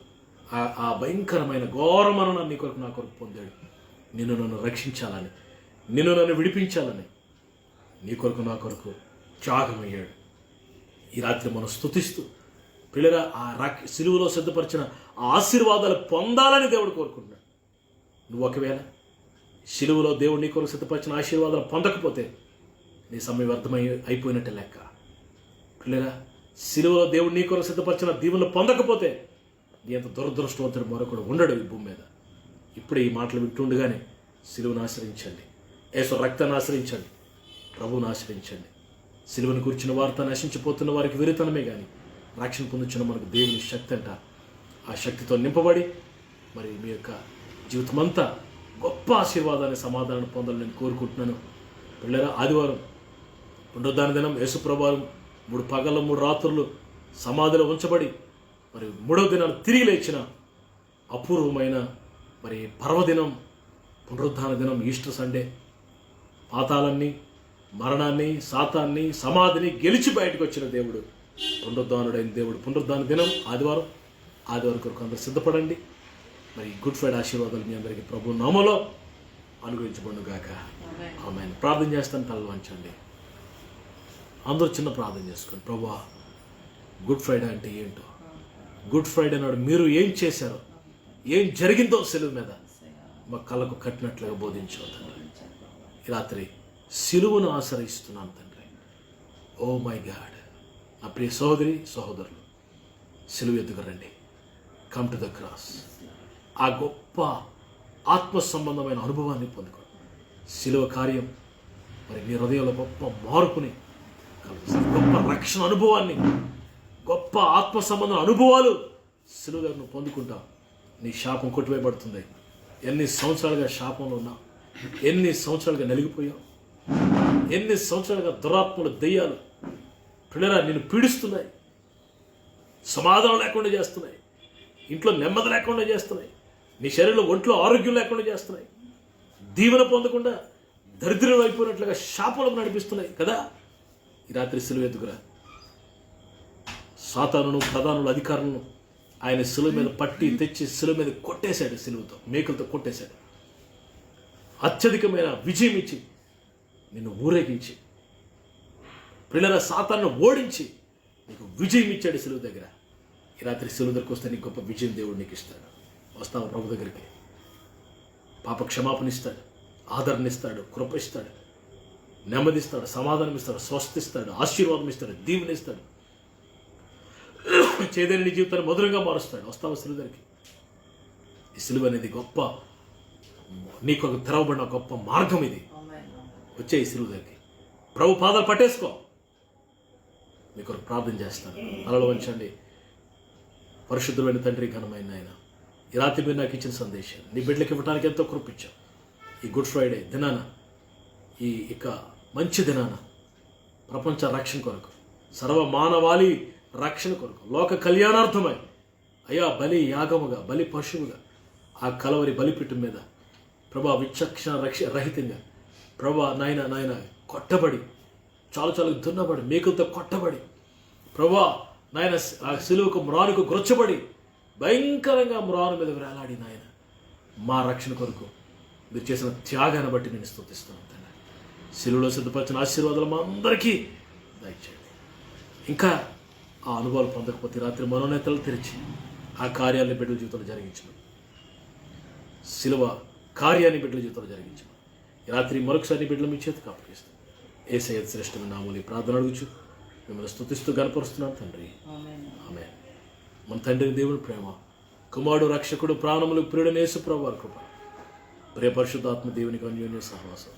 ఆ భయంకరమైన ఘోర మరణాన్ని నీ కొరకు నా కొరకు పొందాడు. నిన్ను నన్ను రక్షించాలని, నిన్ను నన్ను విడిపించాలని నీ కొరకు నా కొరకు త్యాగమయ్యాడు. ఈ రాత్రి మనం స్తుతిస్తూ పిల్లల ఆ సిలువలో సిద్ధపరిచిన ఆ ఆశీర్వాదాలు పొందాలని దేవుడు కోరుకుంటున్నాడు. నువ్వు ఒకవేళ సిలువలో దేవుడు నీ కొరకు సిద్ధపరిచిన ఆశీర్వాదాలు పొందకపోతే నీ సమయం వ్యర్థమై అయిపోయినట్టే లెక్క. పిల్లల సిలువలో దేవుడు నీ కొరకు సిద్ధపరిచిన దీవెనలు పొందకపోతే నీ అంత దురదృష్టవంతుడు మరొకడు ఉండడు ఈ భూమి మీద. ఇప్పుడే ఈ మాటలు వింటుండగానే సిలువను ఆశ్రయించండి, యేసు రక్తాన్ని ఆశ్రయించండి, ప్రభువును ఆశ్రయించండి. సిలువను కూర్చున్న వారితో నశించిపోతున్న వారికి విరితనమే కానీ రక్షణ పొందుతున్న మనకు దేవుని శక్తి అంట. ఆ శక్తితో నింపబడి మరి మీ యొక్క జీవితమంతా గొప్ప ఆశీర్వాదాన్ని, సమాధానం పొందాలని నేను కోరుకుంటున్నాను. పిల్లల ఆదివారం పునరుద్ధాన దినం, యేసుప్రభువారు 3 పగళ్ళు 3 రాత్రులు సమాధిలో ఉంచబడి మరి 3వ దినాన్ని తిరిగి లేచిన అపూర్వమైన మరి పర్వదినం, పునరుద్ధాన దినం, ఈస్టర్ సండే. పాతాళాన్ని, మరణాన్ని, సాతాన్ని, సమాధిని గెలిచి బయటకు వచ్చిన దేవుడు, పునరుద్ధానుడైన దేవుడు. పునరుద్ధాన దినం ఆదివారం కొరకు అందరూ సిద్ధపడండి. మరి గుడ్ ఫ్రైడే ఆశీర్వాదాలు మీ అందరికీ ప్రభు నామములో అనుగ్రహించబడుగాక. ఆమేన్. ప్రార్థన చేస్తాను, తలలు వంచండి. అందరూ చిన్న ప్రార్థన చేసుకోండి. ప్రభువా, గుడ్ ఫ్రైడే అంటే ఏంటో, గుడ్ ఫ్రైడే నాడు మీరు ఏం చేశారో, ఏం జరిగిందో సిలువ మీద మా కళ్ళకు కట్టినట్లుగా బోధించావు తండ్రి. ఈ రాత్రి సిలువను ఆశ్రయిస్తున్నాను తండ్రి. ఓ మై గాడ్, నా ప్రియ సహోదరి సహోదరులు, సిలువ ఎద్దుకు రండి. Come to the cross. ఆ గొప్ప ఆత్మ సంబంధమైన అనుభవాన్ని పొందుకోండి. సిలువ కార్యం మరి మీ హృదయంలో గొప్ప మార్పుని కలిగిస్తుంది. గొప్ప రక్షణ అనుభవాన్ని, గొప్ప ఆత్మ సంబంధ అనుభవాలు సిలువ దగ్గర నువ్వు పొందుకుంటావు. నీ శాపం కొట్టివేయబడుతుంది. ఎన్ని సంవత్సరాలుగా శాపంలో ఉన్నావు, ఎన్ని సంవత్సరాలుగా నలిగిపోయావు, ఎన్ని సంవత్సరాలుగా దురాత్మలు, దెయ్యాలు పిల్లరా నిన్ను పీడిస్తున్నాయి, సమాధానం లేకుండా చేస్తున్నాయి, ఇంట్లో నెమ్మది లేకుండా చేస్తున్నాయి, నీ శరీరంలో ఒంట్లో ఆరోగ్యం లేకుండా చేస్తున్నాయి, దీవెన పొందకుండా దరిద్రం అయిపోయినట్లుగా శాపంలో నడిపిస్తున్నాయి కదా. ఈ రాత్రి సిలువ ఎదుగురా. సాతానును, ప్రధానులు, అధికారులను ఆయన సిలువ మీద పట్టి తెచ్చి సిలువ మీద కొట్టేశాడు. సిలువతో, మేకులతో కొట్టేశాడు. అత్యధికమైన విజయం ఇచ్చి నిన్ను ఊరేగించి పిల్లల సాతాన్ని ఓడించి నీకు విజయం ఇచ్చాడు సిలువ దగ్గర. ఈ రాత్రి సిలువ దగ్గరకు వస్తే నీకు గొప్ప విజయం దేవుడు నీకు ఇస్తాడు. వస్తావు ప్రభు దగ్గరికి, పాప క్షమాపణ ఇస్తాడు, ఆదరణ ఇస్తాడు, కృప ఇస్తాడు, నెమ్మదిస్తాడు, సమాధానం ఇస్తాడు, స్వస్థిస్తాడు, ఆశీర్వాదం ఇస్తాడు, దీవెన ఇస్తాడు, చేదని నీ జీవితాన్ని మధురంగా మారుస్తాడు. వస్తావు సిలువ దగ్గరికి. ఈ సిలువ అనేది గొప్ప, నీకు ఒక తెరవబడిన గొప్ప మార్గం ఇది. వచ్చే ఈ సిలువ దగ్గరికి ప్రభు పాదాలు పట్టేసుకో. మీకు ప్రార్థన చేస్తాను. అలలో వంచండి. పరిశుద్ధమైన తండ్రి, ఘనమైన ఆయన, ఈ రాత్రి మీరు నాకు ఇచ్చిన సందేశం నీ బిడ్డలకు ఇవ్వడానికి ఎంతో కృపించావు. ఈ గుడ్ ఫ్రైడే దినాన, ఈ ఇక మంచి దినాన ప్రపంచ రక్షణ కొరకు, సర్వ మానవాళి రక్షణ కొరకు, లోక కళ్యాణార్థమై అయ్యా బలి యాగముగా, బలి పశువుగా ఆ కలవరి బలిపీఠం మీద ప్రభా విచక్షణ రహితంగా ప్రభా నాయన కొట్టబడి చాలు దున్నబడి మేకులతో కొట్టబడి ప్రభా నాయన ఆ సిలువకు మ్రానుకు గ్రొచ్చబడి భయంకరంగా మ్రాను మీద వేలాడి నాయన మా రక్షణ కొరకు మీరు చేసిన త్యాగాన్ని బట్టి నేను స్తుతిస్తున్నాను తండ్రి. సిలువలో సిద్ధపరిచిన ఆశీర్వాదాలు మా అందరికీ దయచేయండి. ఇంకా ఆ అనుభవాలు పొందకపోతే రాత్రి మనోనేతలు తెరిచి ఆ కార్యాన్ని బిడ్డల జీవితంలో జరిగించను. సిలువ కార్యాన్ని బిడ్డల జీవితంలో జరిగించను. ఈ రాత్రి మరొకసారి బిడ్డలు మీ చేతికి అప్పగిస్తాను. యేసయ్య శ్రేష్టమైన నామములో ఈ ప్రార్థన అడుగుచు మిమ్మల్ని స్తుతిస్తూ గణపరుస్తున్నాను తండ్రి. ఆమేన్. మన తండ్రి దేవుని ప్రేమ, కుమారుడు రక్షకుడు ప్రాణములు ప్రియుడైన యేసు ప్రభువు కృప, ప్రియ పరిశుద్ధాత్మ దేవునికి అన్యోన్య సహవాసం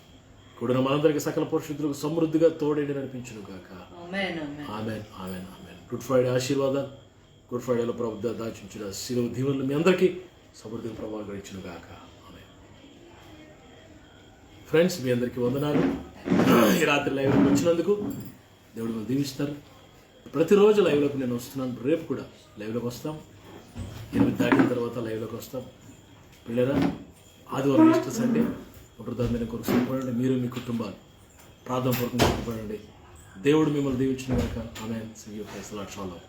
కూడిన మనందరికీ సకల పరిశుద్ధులకు సమృద్ధిగా తోడేండి నడిపించును గాక. ఆమేన్ ఆమేన్ ఆమేన్. గుడ్ ఫ్రైడే ఆశీర్వాదాలు, గుడ్ ఫ్రైడేలో ప్రభు దాచించిన శిలువ దీవెనలు మీ అందరికీ సమృద్ధిగా ప్రభావించును గాక. ఆమేన్. ఫ్రెండ్స్, మీ అందరికీ వందనాలు. ఈ రాత్రి లైవ్లోకి వచ్చినందుకు దేవుడు మనం దీవిస్తారు. ప్రతిరోజు లైవ్లోకి నేను వస్తున్నాను. రేపు కూడా లైవ్లోకి వస్తాం. 8 దాటిన తర్వాత లైవ్లోకి వస్తాం. పిల్లరా, ఆదివారం ఈస్టర్ సండే ఒకరిదాని కొరకు సిద్ధపడండి. మీరు మీ కుటుంబాలు ప్రార్థన పూర్వకంగా సిద్ధపడండి. దేవుడు మిమ్మల్ని దీవించిన గాక. Amen. See you. Praise the lord. Shalom.